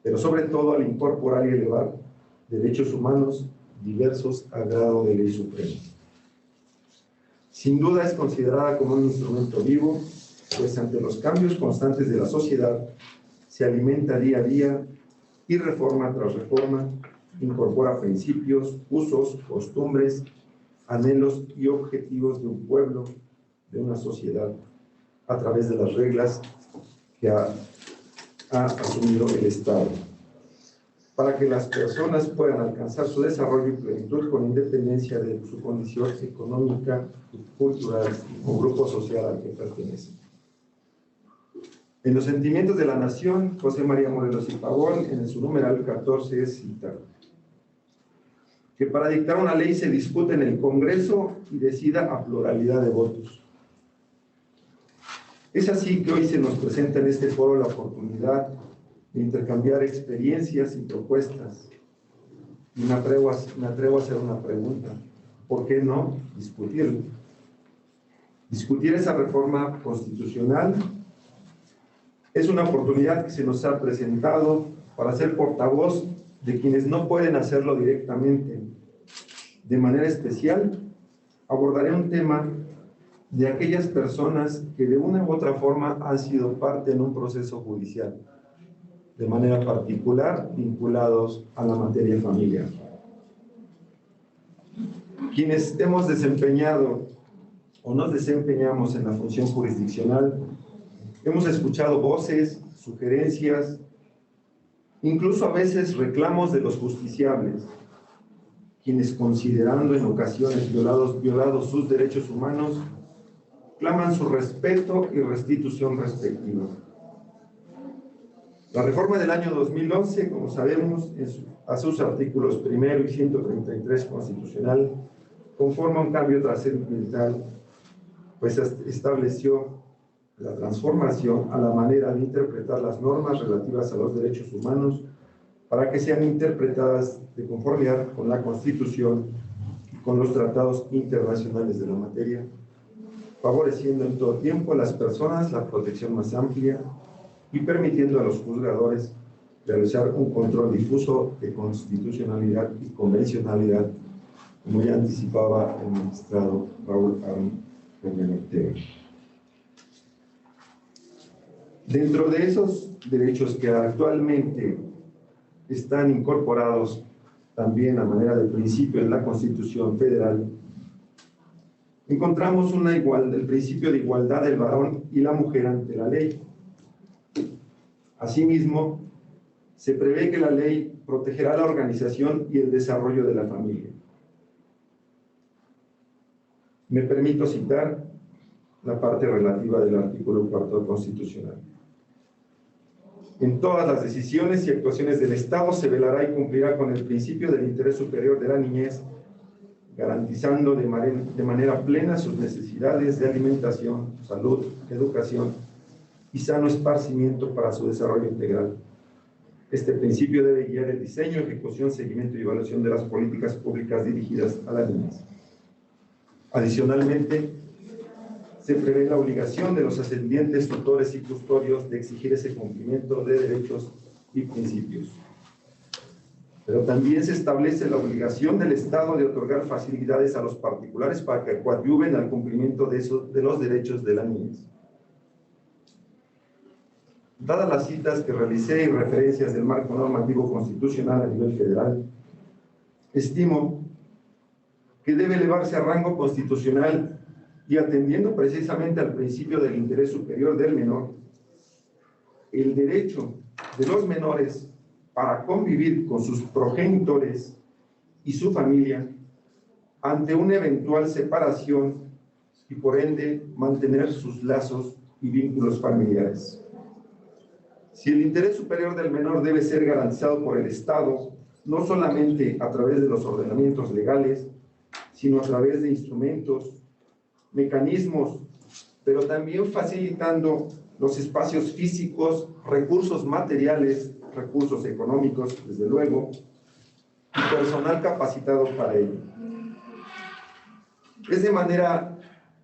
pero sobre todo al incorporar y elevar derechos humanos diversos a grado de ley suprema. Sin duda es considerada como un instrumento vivo, pues ante los cambios constantes de la sociedad se alimenta día a día y reforma tras reforma incorpora principios, usos, costumbres, anhelos y objetivos de un pueblo, de una sociedad, a través de las reglas que ha asumido el Estado, para que las personas puedan alcanzar su desarrollo y plenitud con independencia de su condición económica, cultural o grupo social al que pertenecen. En los sentimientos de la nación, José María Morelos y Pavón, en su numeral 14, es citado que para dictar una ley se discute en el Congreso y decida a pluralidad de votos. Es así que hoy se nos presenta en este foro la oportunidad de intercambiar experiencias y propuestas. Y me atrevo a hacer una pregunta. ¿Por qué no discutirlo? Discutir esa reforma constitucional es una oportunidad que se nos ha presentado para ser portavoz de quienes no pueden hacerlo directamente. De manera especial, abordaré un tema de aquellas personas que de una u otra forma han sido parte en un proceso judicial, de manera particular vinculados a la materia familiar. Quienes hemos desempeñado o nos desempeñamos en la función jurisdiccional, hemos escuchado voces, sugerencias, incluso a veces reclamos de los justiciables, quienes considerando en ocasiones violados sus derechos humanos, claman su respeto y restitución respectiva. La reforma del año 2011, como sabemos, a sus artículos 1 y 133 constitucional, conforma un cambio trascendental, pues estableció la transformación a la manera de interpretar las normas relativas a los derechos humanos para que sean interpretadas de conformidad con la Constitución y con los tratados internacionales de la materia, favoreciendo en todo tiempo a las personas la protección más amplia y permitiendo a los juzgadores realizar un control difuso de constitucionalidad y convencionalidad, como ya anticipaba el magistrado Raúl Romero Ortega. Dentro de esos derechos que actualmente están incorporados también a manera de principio en la Constitución Federal, encontramos el principio de igualdad del varón y la mujer ante la ley. Asimismo, se prevé que la ley protegerá la organización y el desarrollo de la familia. Me permito citar la parte relativa del artículo 4 constitucional. En todas las decisiones y actuaciones del Estado se velará y cumplirá con el principio del interés superior de la niñez, garantizando de manera plena sus necesidades de alimentación, salud, educación y sano esparcimiento para su desarrollo integral, Este principio debe guiar el diseño, ejecución, seguimiento y evaluación de las políticas públicas dirigidas a la niñez. Adicionalmente, se prevé la obligación de los ascendientes, tutores y custodios de exigir ese cumplimiento de derechos y principios. Pero también se establece la obligación del Estado de otorgar facilidades a los particulares para que coadyuven al cumplimiento de los derechos de la niñez. Dadas las citas que realicé y referencias del marco normativo constitucional a nivel federal, estimo que debe elevarse a rango constitucional y atendiendo precisamente al principio del interés superior del menor, el derecho de los menores para convivir con sus progenitores y su familia ante una eventual separación y por ende mantener sus lazos y vínculos familiares. Si el interés superior del menor debe ser garantizado por el Estado, no solamente a través de los ordenamientos legales, sino a través de instrumentos, mecanismos, pero también facilitando los espacios físicos, recursos materiales, recursos económicos, desde luego, y personal capacitado para ello. Es de manera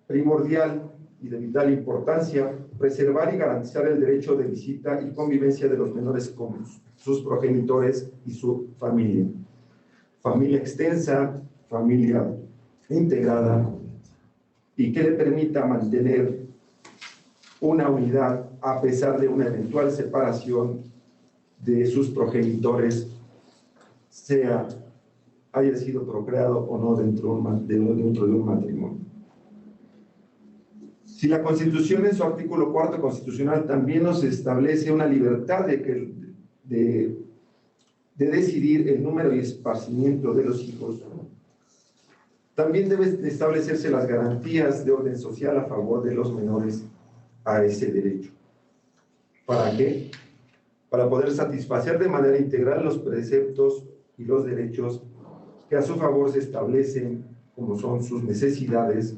primordial y de vital importancia preservar y garantizar el derecho de visita y convivencia de los menores con sus progenitores y su familia. Familia extensa, familia integrada, y que le permita mantener una unidad a pesar de una eventual separación de sus progenitores, haya sido procreado o no dentro de un matrimonio. Si la Constitución en su artículo 4 constitucional también nos establece una libertad de decidir el número y esparcimiento de los hijos, también deben establecerse las garantías de orden social a favor de los menores a ese derecho. ¿Para qué? Para poder satisfacer de manera integral los preceptos y los derechos que a su favor se establecen, como son sus necesidades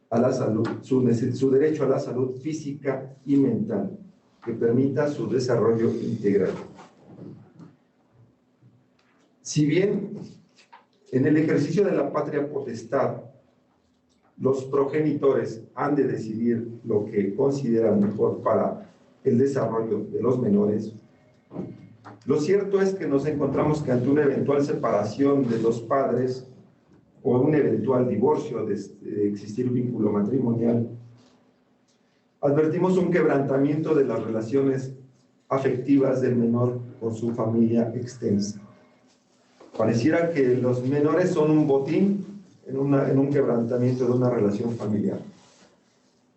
a la salud, su derecho a la salud física y mental, que permita su desarrollo integral. Si bien en el ejercicio de la patria potestad, los progenitores han de decidir lo que consideran mejor para el desarrollo de los menores, lo cierto es que nos encontramos que ante una eventual separación de los padres o un eventual divorcio de existir un vínculo matrimonial, advertimos un quebrantamiento de las relaciones afectivas del menor con su familia extensa. Pareciera que los menores son un botín en un quebrantamiento de una relación familiar.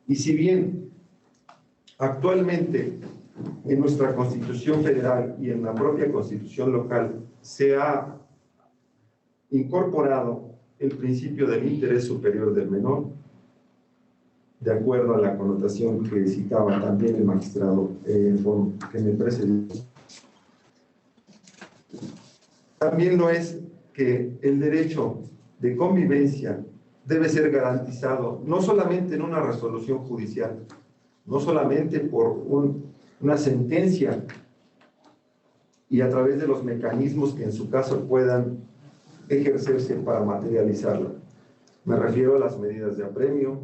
Y si bien actualmente en nuestra Constitución Federal y en la propia Constitución local se ha incorporado el principio del interés superior del menor, de acuerdo a la connotación que citaba también el magistrado que me precedió. También lo es que el derecho de convivencia debe ser garantizado no solamente en una resolución judicial, no solamente por una sentencia y a través de los mecanismos que en su caso puedan ejercerse para materializarla. Me refiero a las medidas de apremio,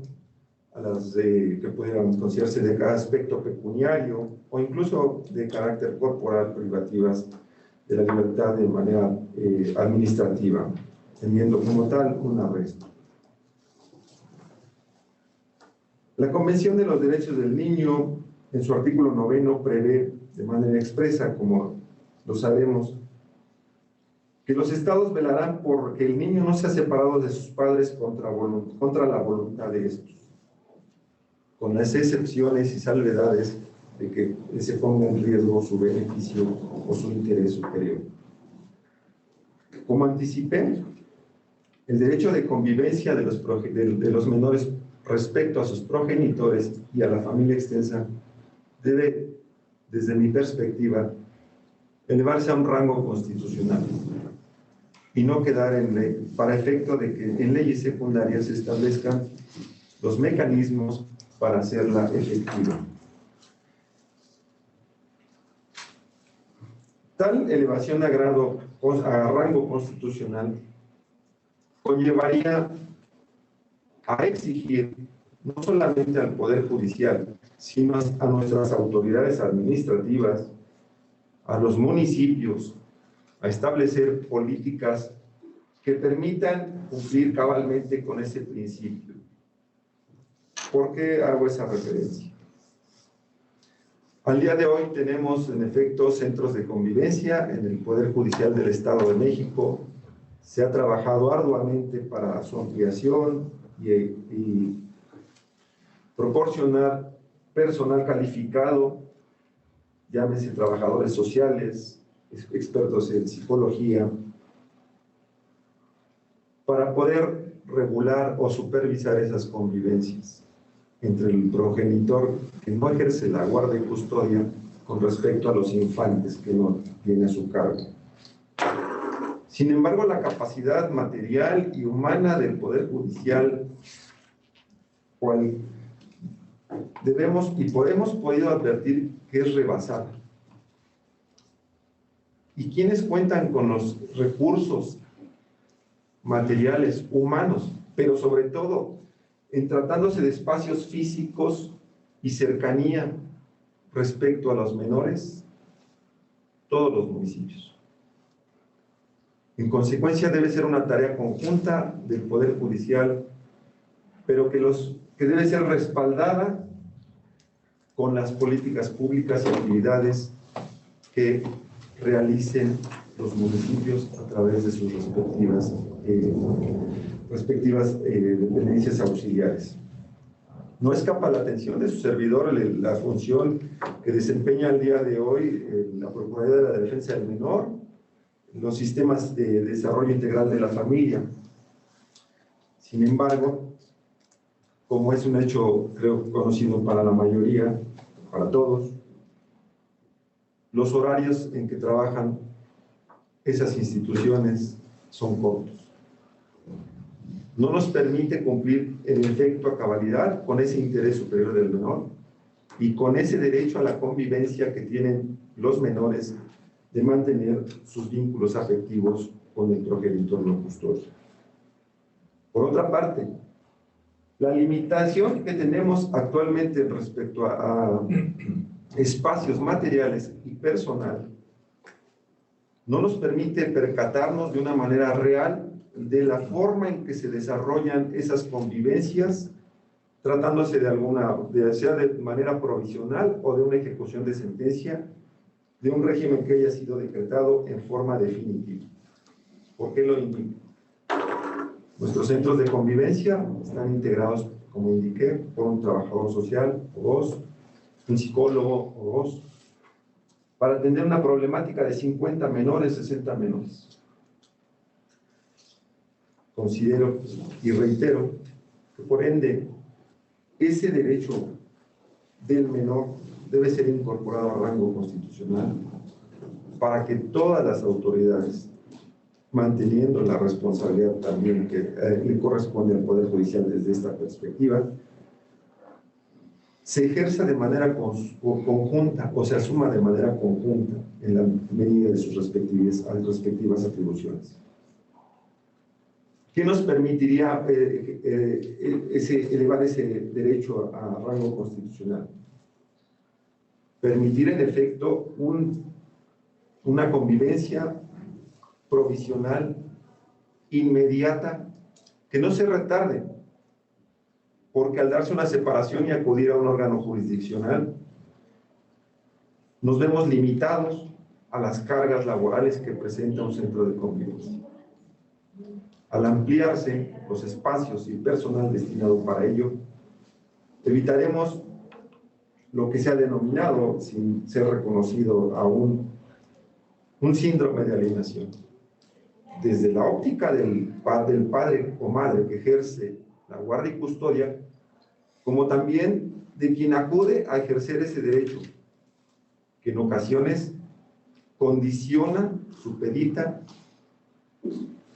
a las que pudieran considerarse de cada aspecto pecuniario o incluso de carácter corporal privativas de la libertad de manera administrativa, teniendo como tal un arresto. La Convención de los Derechos del Niño, en su artículo 9, prevé de manera expresa, como lo sabemos, que los estados velarán por que el niño no sea separado de sus padres contra la voluntad de estos, con las excepciones y salvedades de que se ponga en riesgo su beneficio o su interés superior. Como anticipé, el derecho de convivencia de los menores respecto a sus progenitores y a la familia extensa debe, desde mi perspectiva, elevarse a un rango constitucional y no quedar en ley, para efecto de que en leyes secundarias se establezcan los mecanismos para hacerla efectiva. Tal elevación a rango constitucional conllevaría a exigir no solamente al Poder Judicial, sino a nuestras autoridades administrativas, a los municipios, a establecer políticas que permitan cumplir cabalmente con ese principio. ¿Por qué hago esa referencia? Al día de hoy tenemos, en efecto, centros de convivencia en el Poder Judicial del Estado de México. Se ha trabajado arduamente para su ampliación y proporcionar personal calificado, llámese trabajadores sociales, expertos en psicología, para poder regular o supervisar esas convivencias entre el progenitor que no ejerce la guardia y custodia con respecto a los infantes que no tiene a su cargo. Sin embargo, la capacidad material y humana del Poder Judicial, cual debemos y hemos podido advertir que es rebasada. ¿Y quiénes cuentan con los recursos materiales, humanos, pero sobre todo en tratándose de espacios físicos y cercanía respecto a los menores? Todos los municipios. En consecuencia, debe ser una tarea conjunta del Poder Judicial, pero que debe ser respaldada con las políticas públicas y actividades que realicen los municipios a través de sus respectivas dependencias auxiliares. No escapa la atención de su servidor la función que desempeña al día de hoy la Procuraduría de la Defensa del Menor, los sistemas de desarrollo integral de la familia. Sin embargo, como es un hecho, creo, conocido para la mayoría, para todos, los horarios en que trabajan esas instituciones son cortos. No nos permite cumplir en efecto a cabalidad con ese interés superior del menor y con ese derecho a la convivencia que tienen los menores de mantener sus vínculos afectivos con el progenitor no custodio. Por otra parte, la limitación que tenemos actualmente respecto a espacios materiales y personal no nos permite percatarnos de una manera real de la forma en que se desarrollan esas convivencias, tratándose sea de manera provisional o de una ejecución de sentencia, de un régimen que haya sido decretado en forma definitiva. ¿Por qué lo indico? Nuestros centros de convivencia están integrados, como indiqué, por un trabajador social o dos, un psicólogo o dos, para atender una problemática de 50 menores, 60 menores. Considero y reitero que, por ende, ese derecho del menor debe ser incorporado a rango constitucional para que todas las autoridades, manteniendo la responsabilidad también que le corresponde al Poder Judicial desde esta perspectiva, se ejerza de manera conjunta o se asuma de manera conjunta en la medida de sus respectivas atribuciones. ¿Qué nos permitiría elevar ese derecho a rango constitucional? Permitir en efecto una convivencia provisional, inmediata, que no se retarde, porque al darse una separación y acudir a un órgano jurisdiccional, nos vemos limitados a las cargas laborales que presenta un centro de convivencia. Al ampliarse los espacios y el personal destinado para ello, evitaremos lo que se ha denominado, sin ser reconocido aún, un síndrome de alienación. Desde la óptica del padre o madre que ejerce la guardia y custodia, como también de quien acude a ejercer ese derecho, que en ocasiones condiciona, supedita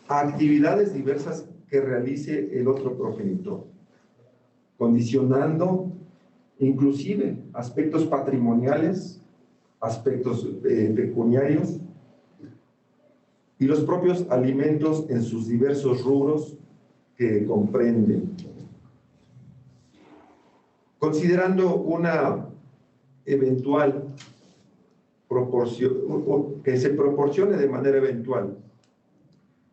a actividades diversas que realice el otro progenitor, condicionando inclusive aspectos patrimoniales, aspectos pecuniarios y los propios alimentos en sus diversos rubros que comprenden. Considerando una eventual proporción, que se proporcione de manera eventual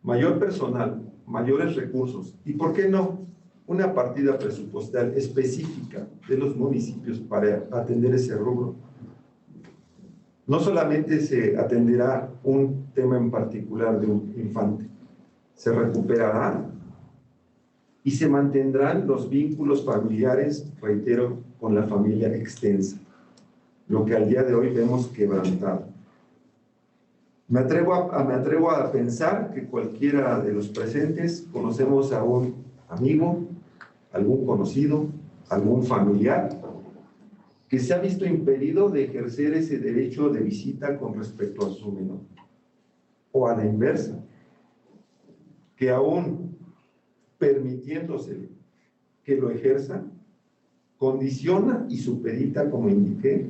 mayor personal, mayores recursos y, ¿por qué no?, una partida presupuestal específica de los municipios para atender ese rubro. No solamente se atenderá un tema en particular de un infante, se recuperará y se mantendrán los vínculos familiares, reitero, con la familia extensa, lo que al día de hoy vemos quebrantado. Me atrevo a pensar que cualquiera de los presentes conocemos a un amigo, algún conocido, algún familiar que se ha visto impedido de ejercer ese derecho de visita con respecto a su menor, o a la inversa, que aún permitiéndose que lo ejerza, condiciona y supedita, como indiqué,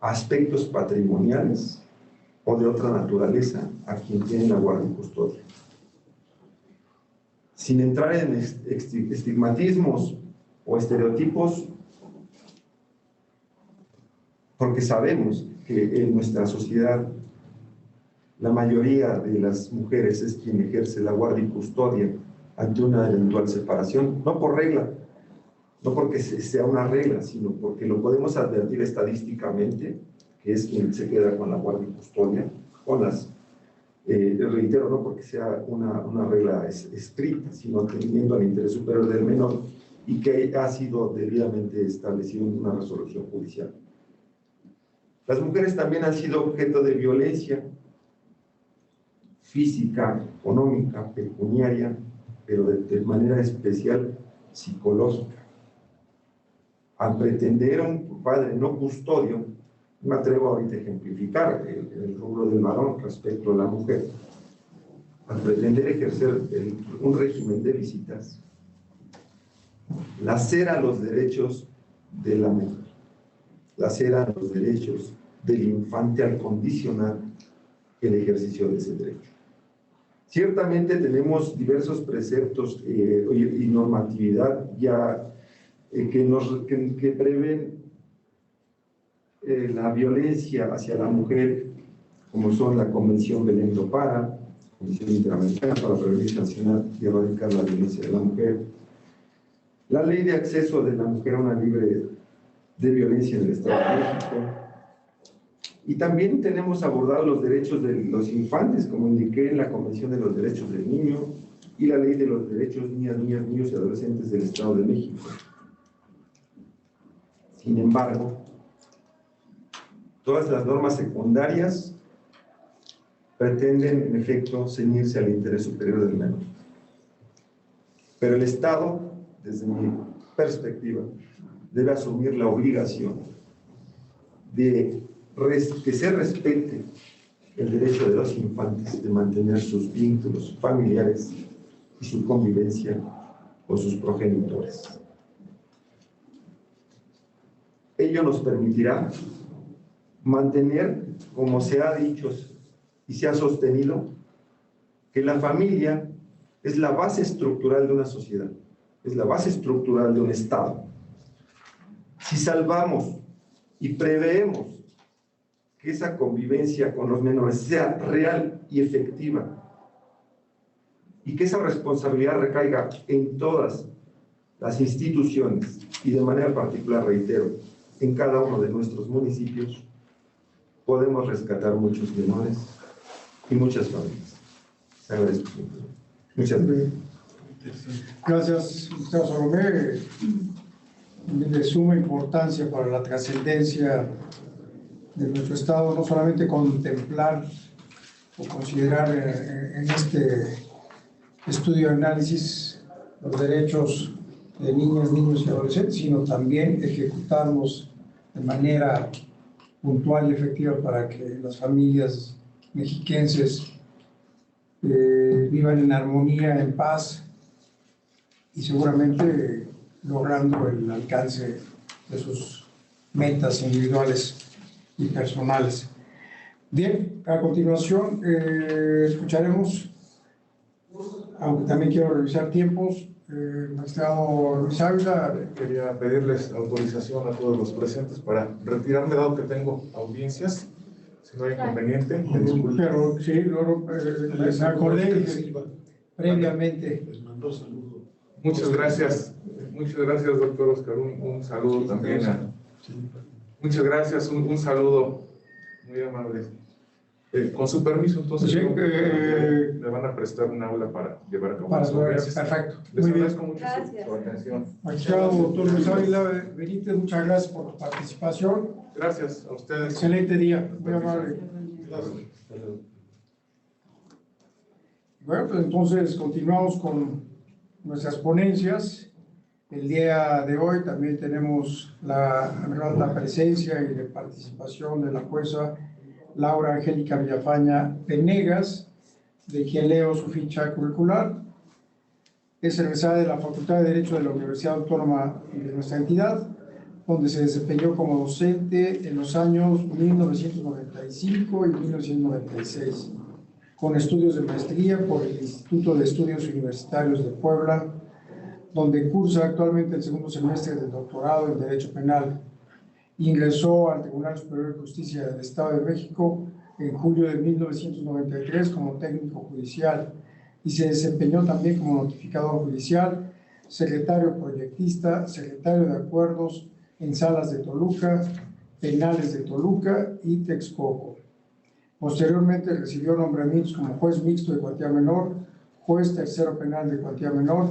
aspectos patrimoniales o de otra naturaleza a quien tiene la guardia y custodia. Sin entrar en estigmatismos o estereotipos, porque sabemos que en nuestra sociedad la mayoría de las mujeres es quien ejerce la guardia y custodia ante una eventual separación, no por regla, no porque sea una regla, sino porque lo podemos advertir estadísticamente, que es quien se queda con la guardia y custodia, con las, reitero, no porque sea una regla escrita, sino atendiendo al interés superior del menor y que ha sido debidamente establecido en una resolución judicial. Las mujeres también han sido objeto de violencia física, económica, pecuniaria, pero de manera especial psicológica. Al pretender un padre no custodio, me atrevo ahorita a ejemplificar el rubro del varón respecto a la mujer, al pretender ejercer un régimen de visitas, lacera los derechos de la mujer, lacera los derechos del infante al condicionar el ejercicio de ese derecho. Ciertamente tenemos diversos preceptos y normatividad ya que prevén la violencia hacia la mujer, como son la Convención Belén do Pará, Comisión Interamericana para prevenir, sancionar y erradicar la violencia de la mujer, la Ley de Acceso de la Mujer a una Libre de Violencia en el Estado de México, y también tenemos abordados los derechos de los infantes, como indiqué en la Convención de los Derechos del Niño y la Ley de los Derechos Niñas, Niños y Adolescentes del Estado de México. Sin embargo, todas las normas secundarias pretenden, en efecto, ceñirse al interés superior del menor. Pero el Estado, desde mi perspectiva, debe asumir la obligación de que se respete el derecho de los infantes de mantener sus vínculos familiares y su convivencia con sus progenitores. Ello nos permitirá mantener, como se ha dicho y se ha sostenido, que la familia es la base estructural de una sociedad, es la base estructural de un Estado. Si salvamos y preveemos que esa convivencia con los menores sea real y efectiva y que esa responsabilidad recaiga en todas las instituciones y de manera particular, reitero, en cada uno de nuestros municipios, podemos rescatar muchos menores y muchas familias. Se agradezco. Muchas gracias. Gracias, doctor Salomé. De suma importancia para la trascendencia de nuestro Estado, no solamente contemplar o considerar en este estudio de análisis los derechos de niñas, niños y adolescentes, sino también ejecutarlos de manera puntual y efectiva para que las familias mexiquenses vivan en armonía, en paz y seguramente logrando el alcance de sus metas individuales y personales. Bien, a continuación escucharemos, aunque también quiero revisar tiempos, magistrado Luis Ávila. Quería pedirles autorización a todos los presentes para retirarme, dado que tengo audiencias, si no hay inconveniente. Me disculpen. Pero sí, luego les acordé previamente. Les mandó saludo. Muchas gracias, doctor Oscar. Un saludo también. Muchas gracias, un saludo muy amable. Con su permiso, entonces, Sí, me van a prestar un aula para llevar a cabo Para las audiencias. perfecto. Les Muy bien. agradezco mucho Gracias. su atención. Magistrado doctor Luis Ávila Benítez, muchas gracias por tu participación. Gracias a ustedes. Excelente día, muy amable. Gracias. Bueno, pues entonces continuamos con nuestras ponencias. El día de hoy también tenemos la grata presencia y de participación de la jueza Laura Angélica Villafaña Venegas, de quien leo su ficha curricular. Es egresada de la Facultad de Derecho de la Universidad Autónoma de nuestra entidad, donde se desempeñó como docente en los años 1995 y 1996, con estudios de maestría por el Instituto de Estudios Universitarios de Puebla, donde cursa actualmente el segundo semestre del doctorado en Derecho Penal. Ingresó al Tribunal Superior de Justicia del Estado de México en julio de 1993 como técnico judicial y se desempeñó también como notificador judicial, secretario proyectista, secretario de acuerdos en salas de Toluca, penales de Toluca y Texcoco. Posteriormente recibió nombramientos como juez mixto de cuantía menor, juez tercero penal de cuantía menor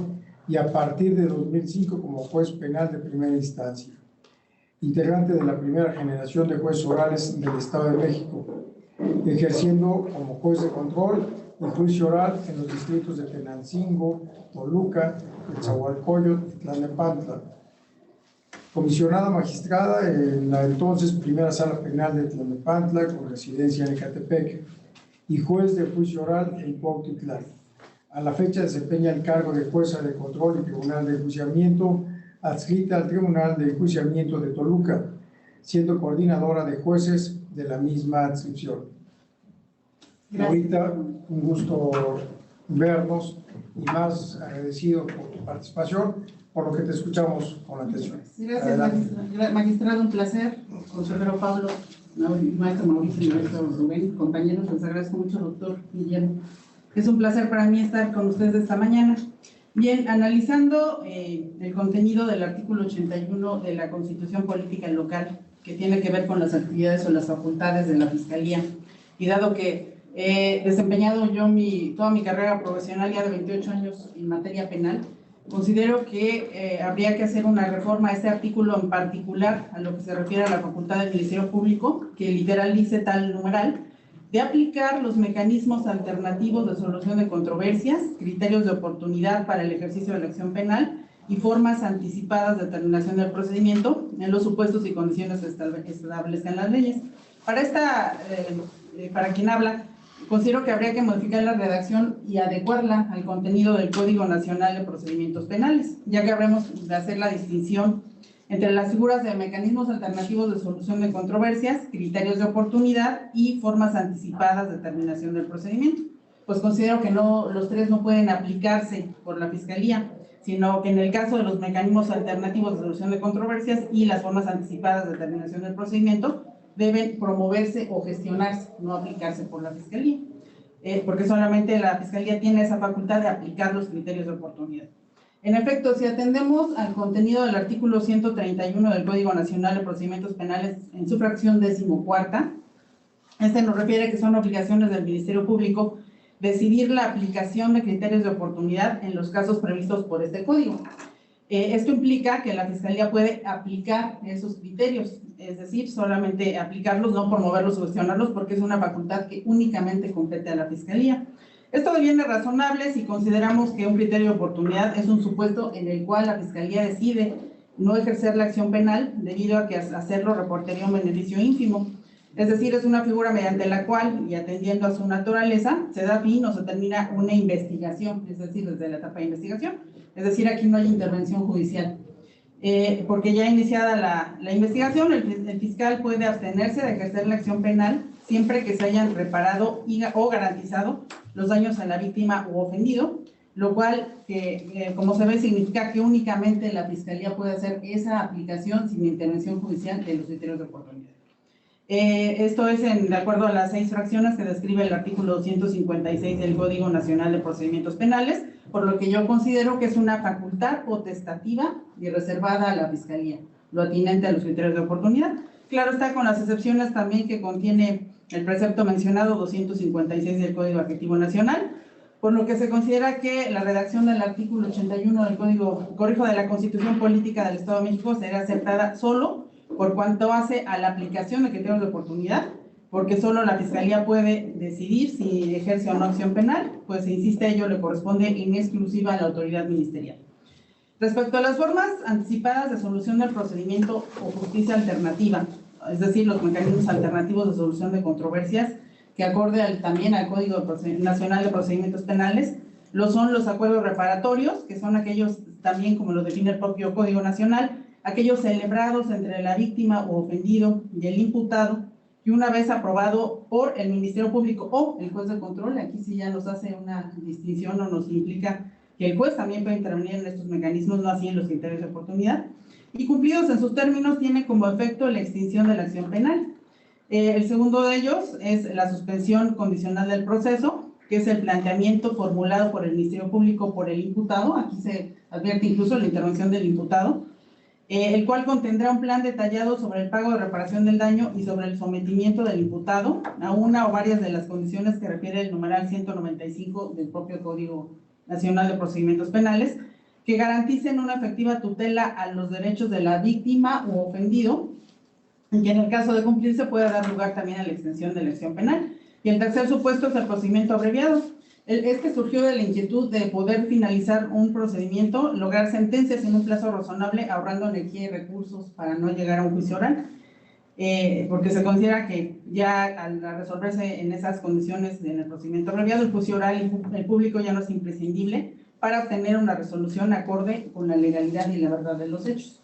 y a partir de 2005 como juez penal de primera instancia. Integrante de la primera generación de jueces orales del Estado de México, ejerciendo como juez de control y juicio oral en los distritos de Tenancingo, Toluca, Nezahualcóyotl y Tlalnepantla. Comisionada magistrada en la entonces primera sala penal de Tlalnepantla con residencia en Ecatepec y juez de juicio oral en Cuautitlán. A la fecha desempeña el cargo de jueza de control y tribunal de enjuiciamiento adscrita al Tribunal de Enjuiciamiento de Toluca, siendo coordinadora de jueces de la misma adscripción. Ahorita, un gusto vernos y más agradecido por tu participación, por lo que te escuchamos con atención. Gracias, magistrado, un placer. Consejero Pablo, maestro Mauricio y maestro Rubén, compañeros, les agradezco mucho, doctor Guillermo. Es un placer para mí estar con ustedes esta mañana. Bien, analizando el contenido del artículo 81 de la Constitución Política Local, que tiene que ver con las actividades o las facultades de la Fiscalía, y dado que he desempeñado yo toda mi carrera profesional ya de 28 años en materia penal, considero que habría que hacer una reforma a este artículo en particular, a lo que se refiere a la facultad del Ministerio Público, que literal dice tal numeral, de aplicar los mecanismos alternativos de solución de controversias, criterios de oportunidad para el ejercicio de la acción penal y formas anticipadas de terminación del procedimiento en los supuestos y condiciones que establezcan las leyes. Para quien habla, considero que habría que modificar la redacción y adecuarla al contenido del Código Nacional de Procedimientos Penales, ya que habremos de hacer la distinción entre las figuras de mecanismos alternativos de solución de controversias, criterios de oportunidad y formas anticipadas de terminación del procedimiento. Pues considero que los tres no pueden aplicarse por la Fiscalía, sino que en el caso de los mecanismos alternativos de solución de controversias y las formas anticipadas de terminación del procedimiento deben promoverse o gestionarse, no aplicarse por la Fiscalía, porque solamente la Fiscalía tiene esa facultad de aplicar los criterios de oportunidad. En efecto, si atendemos al contenido del artículo 131 del Código Nacional de Procedimientos Penales en su fracción 14ª, este nos refiere que son obligaciones del Ministerio Público decidir la aplicación de criterios de oportunidad en los casos previstos por este código. Esto implica que la Fiscalía puede aplicar esos criterios, es decir, solamente aplicarlos, no promoverlos o gestionarlos, porque es una facultad que únicamente compete a la Fiscalía. Esto deviene razonable si consideramos que un criterio de oportunidad es un supuesto en el cual la Fiscalía decide no ejercer la acción penal debido a que hacerlo reportaría un beneficio ínfimo. Es decir, es una figura mediante la cual, y atendiendo a su naturaleza, se da fin o se termina una investigación, es decir, desde la etapa de investigación. Es decir, aquí no hay intervención judicial. porque ya iniciada la investigación, el fiscal puede abstenerse de ejercer la acción penal siempre que se hayan reparado o garantizado los daños a la víctima u ofendido, lo cual, como se ve, significa que únicamente la Fiscalía puede hacer esa aplicación sin intervención judicial de los criterios de oportunidad. Esto es de acuerdo a las 6 fracciones que describe el artículo 256 del Código Nacional de Procedimientos Penales, por lo que yo considero que es una facultad potestativa y reservada a la Fiscalía, lo atinente a los criterios de oportunidad. Claro está, con las excepciones también que contiene el precepto mencionado 256 del Código Adjetivo Nacional, por lo que se considera que la redacción del artículo 81 del Corrijo de la Constitución Política del Estado de México será aceptada solo por cuanto hace a la aplicación de criterios de oportunidad, porque solo la Fiscalía puede decidir si ejerce o no acción penal, pues insiste, ello le corresponde en exclusiva a la autoridad ministerial. Respecto a las formas anticipadas de solución del procedimiento o justicia alternativa, es decir, los mecanismos alternativos de solución de controversias, que acorde también al Código Nacional de Procedimientos Penales, son los acuerdos reparatorios, que son aquellos también, como lo define el propio Código Nacional, aquellos celebrados entre la víctima o ofendido y el imputado, y una vez aprobado por el Ministerio Público o el juez de control, aquí sí ya nos hace una distinción o nos implica que el juez también puede intervenir en estos mecanismos, no así en los criterios de oportunidad, y cumplidos en sus términos tiene como efecto la extinción de la acción penal. El segundo de ellos es la suspensión condicional del proceso, que es el planteamiento formulado por el Ministerio Público por el imputado, aquí se advierte incluso la intervención del imputado, el cual contendrá un plan detallado sobre el pago de reparación del daño y sobre el sometimiento del imputado a una o varias de las condiciones que refiere el numeral 195 del propio Código Nacional de Procedimientos Penales, que garanticen una efectiva tutela a los derechos de la víctima u ofendido, y en el caso de cumplirse puede dar lugar también a la extensión de la acción penal. Y el tercer supuesto es el procedimiento abreviado. Este surgió de la inquietud de poder finalizar un procedimiento, lograr sentencias en un plazo razonable, ahorrando energía y recursos para no llegar a un juicio oral, porque se considera que ya al resolverse en esas condiciones en el procedimiento abreviado, el juicio oral y el público ya no es imprescindible para obtener una resolución acorde con la legalidad y la verdad de los hechos.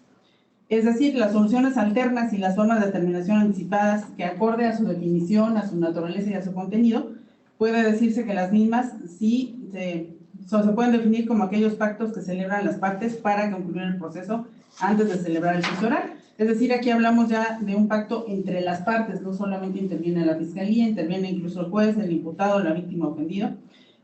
Es decir, las soluciones alternas y las formas de terminación anticipadas que acorde a su definición, a su naturaleza y a su contenido, puede decirse que las mismas sí se pueden definir como aquellos pactos que celebran las partes para concluir el proceso antes de celebrar el juicio oral. Es decir, aquí hablamos ya de un pacto entre las partes, no solamente interviene la Fiscalía, interviene incluso el juez, el imputado, la víctima ofendida,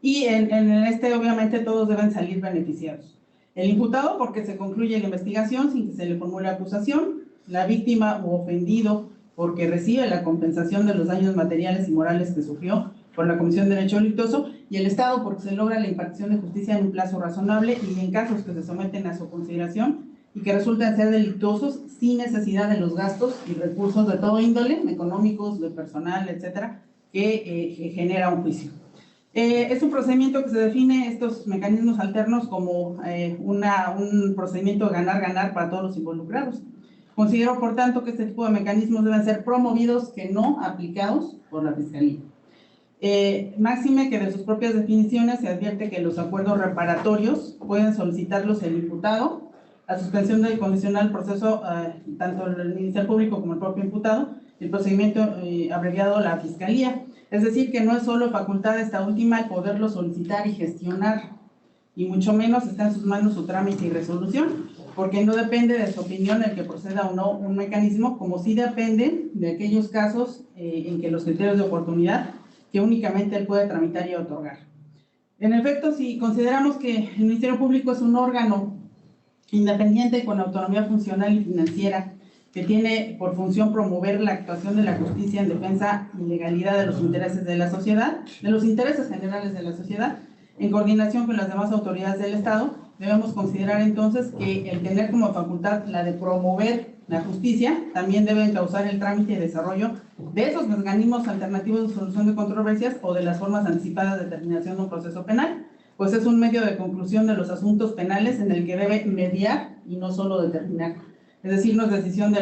y en este obviamente todos deben salir beneficiados. El imputado porque se concluye la investigación sin que se le formule acusación, la víctima u ofendido porque recibe la compensación de los daños materiales y morales que sufrió por la comisión del hecho delictuoso, y el Estado porque se logra la impartición de justicia en un plazo razonable y en casos que se someten a su consideración y que resultan ser delictuosos sin necesidad de los gastos y recursos de todo índole, económicos, de personal, etcétera, que genera un juicio. Es un procedimiento que se define estos mecanismos alternos como un procedimiento de ganar-ganar para todos los involucrados. Considero, por tanto, que este tipo de mecanismos deben ser promovidos que no aplicados por la Fiscalía. Máxime que de sus propias definiciones se advierte que los acuerdos reparatorios pueden solicitarlos el imputado, la suspensión del condicional proceso, tanto el Ministerio Público como el propio imputado, el procedimiento abreviado la Fiscalía. Es decir, que no es solo facultad de esta última el poderlo solicitar y gestionar, y mucho menos está en sus manos su trámite y resolución, porque no depende de su opinión el que proceda o no un mecanismo, como sí depende de aquellos casos en que los criterios de oportunidad que únicamente él puede tramitar y otorgar. En efecto, si consideramos que el Ministerio Público es un órgano independiente con autonomía funcional y financiera, que tiene por función promover la actuación de la justicia en defensa y legalidad de los intereses de la sociedad, de los intereses generales de la sociedad, en coordinación con las demás autoridades del Estado, debemos considerar entonces que el tener como facultad la de promover la justicia, también debe causar el trámite y desarrollo de esos mecanismos alternativos de solución de controversias o de las formas anticipadas de terminación de un proceso penal, pues es un medio de conclusión de los asuntos penales en el que debe mediar y no solo determinar. Es decir, no es decisión de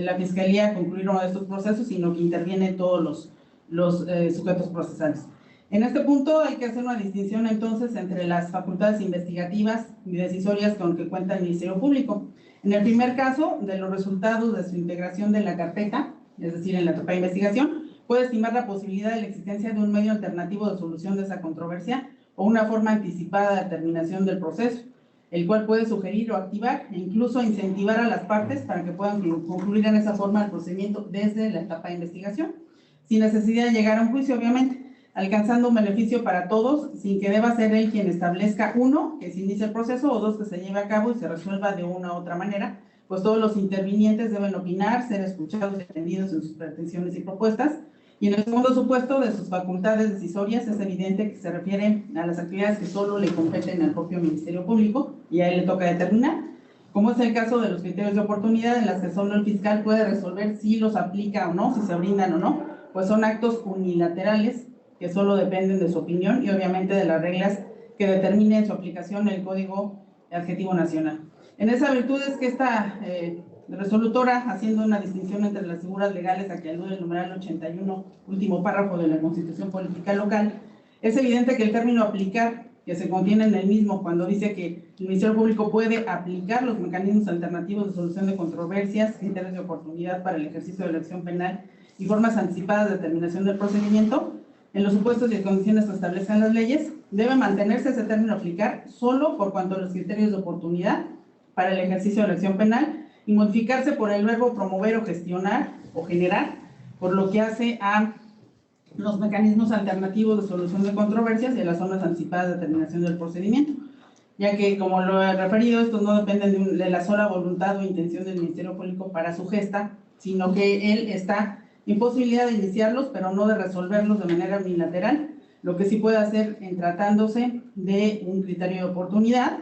la Fiscalía concluir uno de estos procesos, sino que intervienen todos los sujetos procesales. En este punto hay que hacer una distinción entonces entre las facultades investigativas y decisorias con que cuenta el Ministerio Público. En el primer caso, de los resultados de su integración de la carpeta, es decir, en la etapa de investigación, puede estimar la posibilidad de la existencia de un medio alternativo de solución de esa controversia o una forma anticipada de terminación del proceso, el cual puede sugerir o activar e incluso incentivar a las partes para que puedan concluir en esa forma el procedimiento desde la etapa de investigación, sin necesidad de llegar a un juicio, obviamente, alcanzando un beneficio para todos, sin que deba ser él quien establezca, uno, que se inicie el proceso, o dos, que se lleve a cabo y se resuelva de una u otra manera, pues todos los intervinientes deben opinar, ser escuchados y atendidos en sus pretensiones y propuestas. Y en el segundo supuesto de sus facultades decisorias, es evidente que se refiere a las actividades que solo le competen al propio Ministerio Público y a él le toca determinar, como es el caso de los criterios de oportunidad, en las que solo el fiscal puede resolver si los aplica o no, si se brindan o no, pues son actos unilaterales que solo dependen de su opinión y obviamente de las reglas que determinen su aplicación en el Código Adjetivo Nacional. En esa virtud es que esta resolutora, haciendo una distinción entre las figuras legales a que alude el numeral 81, último párrafo de la Constitución Política Local, es evidente que el término aplicar, que se contiene en el mismo cuando dice que el Ministerio Público puede aplicar los mecanismos alternativos de solución de controversias, criterios de oportunidad para el ejercicio de la acción penal y formas anticipadas de terminación del procedimiento, en los supuestos y condiciones que establezcan las leyes, debe mantenerse ese término aplicar solo por cuanto a los criterios de oportunidad para el ejercicio de la acción penal y modificarse por el verbo promover o gestionar o generar, por lo que hace a los mecanismos alternativos de solución de controversias y a las formas anticipadas de terminación del procedimiento, ya que, como lo he referido, estos no dependen de la sola voluntad o intención del Ministerio Público para su gesta, sino que él está en posibilidad de iniciarlos, pero no de resolverlos de manera unilateral, lo que sí puede hacer en tratándose de un criterio de oportunidad,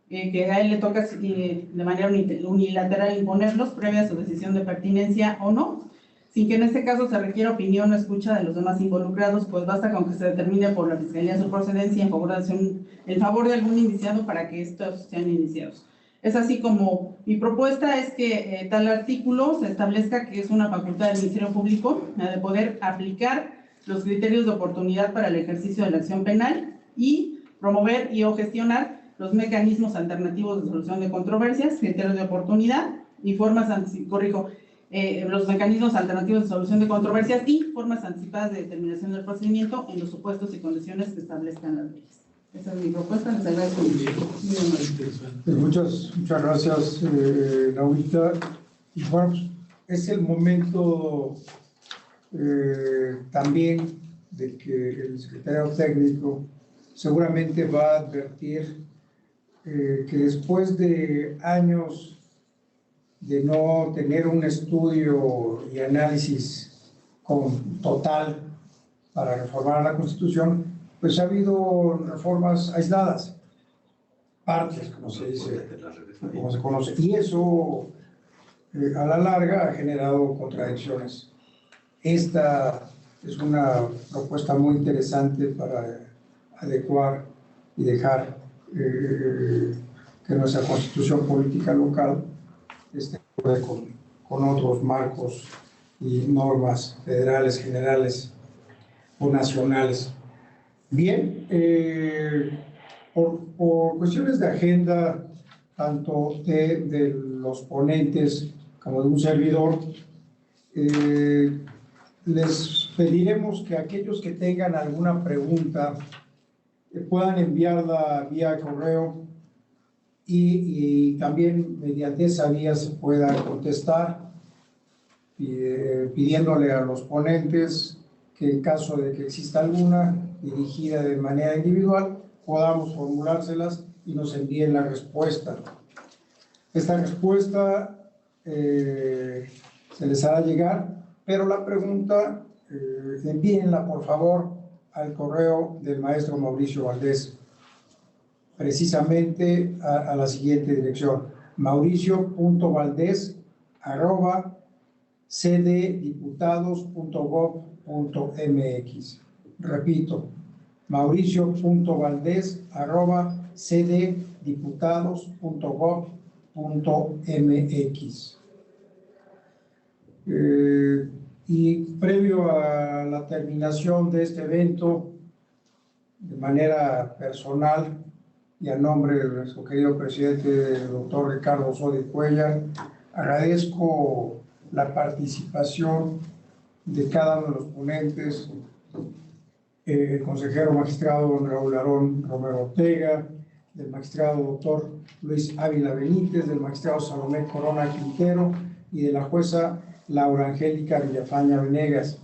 que a él le toca de manera unilateral imponerlos previa a su decisión de pertinencia o no, sin que en este caso se requiera opinión o escucha de los demás involucrados, pues basta con que se determine por la Fiscalía su procedencia en favor de algún indiciado para que estos sean iniciados. Es así como mi propuesta es que tal artículo se establezca que es una facultad del Ministerio Público la de poder aplicar los criterios de oportunidad para el ejercicio de la acción penal y promover y o gestionar los mecanismos alternativos de solución de controversias, criterios de oportunidad y formas, los mecanismos alternativos de solución de controversias y formas anticipadas de determinación del procedimiento en los supuestos y condiciones que establezcan las leyes. Esa es mi propuesta, les agradezco mucho. Muchas gracias, Laurita. Y bueno, pues, es el momento también de que el secretario técnico seguramente va a advertir que después de años de no tener un estudio y análisis total para reformar la Constitución, pues ha habido reformas aisladas, partes, como se dice, como se conoce, y eso a la larga ha generado contradicciones. Esta es una propuesta muy interesante para adecuar y dejar que nuestra Constitución política local esté con otros marcos y normas federales, generales o nacionales. Bien, por cuestiones de agenda, tanto de los ponentes como de un servidor, les pediremos que aquellos que tengan alguna pregunta puedan enviarla vía correo y también mediante esa vía se pueda contestar, pidiéndole a los ponentes que en caso de que exista alguna dirigida de manera individual, podamos formulárselas y nos envíen la respuesta. Esta respuesta se les hará llegar, pero la pregunta envíenla por favor al correo del maestro Mauricio Valdés, precisamente a la siguiente dirección: mauricio.valdés@cddiputados.gov.mx. Repito, mauricio.valdés@cddiputados.gov.mx. Y previo a la terminación de este evento, de manera personal, y a nombre de nuestro querido presidente, el doctor Ricardo Osorio Cuellar, agradezco la participación de cada uno de los ponentes, el consejero magistrado don Raúl Aarón Romero Ortega, del magistrado doctor Luis Ávila Benítez, del magistrado Salomé Corona Quintero y de la jueza Laura Angélica Villafaña Venegas.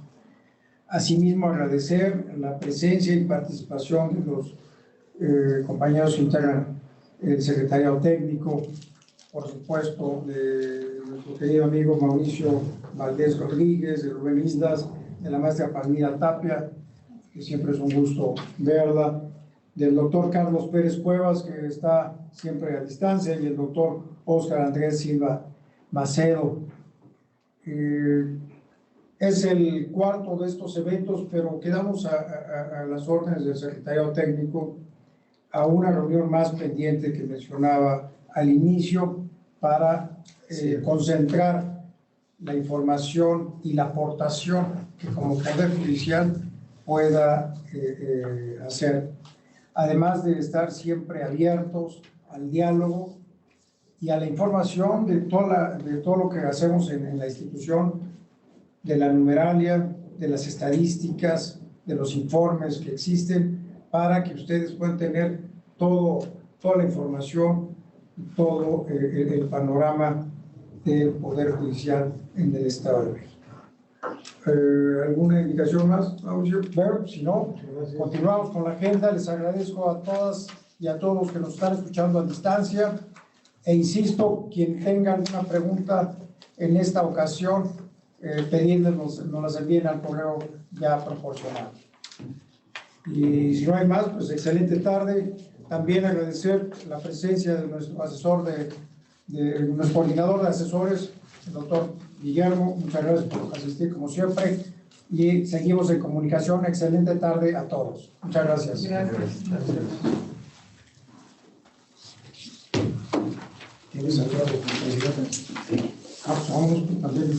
Asimismo, agradecer la presencia y participación de los compañeros que integran el secretariado técnico, por supuesto, de nuestro querido amigo Mauricio Valdés Rodríguez, de Rubén Islas, de la maestra Palmira Tapia, que siempre es un gusto verla, del doctor Carlos Pérez Cuevas, que está siempre a distancia, y el doctor Óscar Andrés Silva Macedo. Es el cuarto de estos eventos, pero quedamos a las órdenes del secretariado técnico a una reunión más pendiente que mencionaba al inicio para concentrar la información y la aportación que como Poder Judicial pueda hacer, además de estar siempre abiertos al diálogo y a la información de todo lo que hacemos en la institución, de la numeralia, de las estadísticas, de los informes que existen, para que ustedes puedan tener toda la información, todo el panorama del Poder Judicial en el Estado de México. ¿Alguna indicación más, Mauricio? Bueno, si no, continuamos con la agenda. Les agradezco a todas y a todos que nos están escuchando a distancia, e insisto, quien tenga alguna pregunta en esta ocasión, pedirles nos las envíen al correo ya proporcionado. Y si no hay más, pues excelente tarde. También agradecer la presencia de nuestro asesor, de nuestro coordinador de asesores, el doctor Guillermo. Muchas gracias por asistir como siempre y seguimos en comunicación. Excelente tarde a todos. Muchas gracias. Gracias. ¿Tienes alguna pregunta? Vamos también.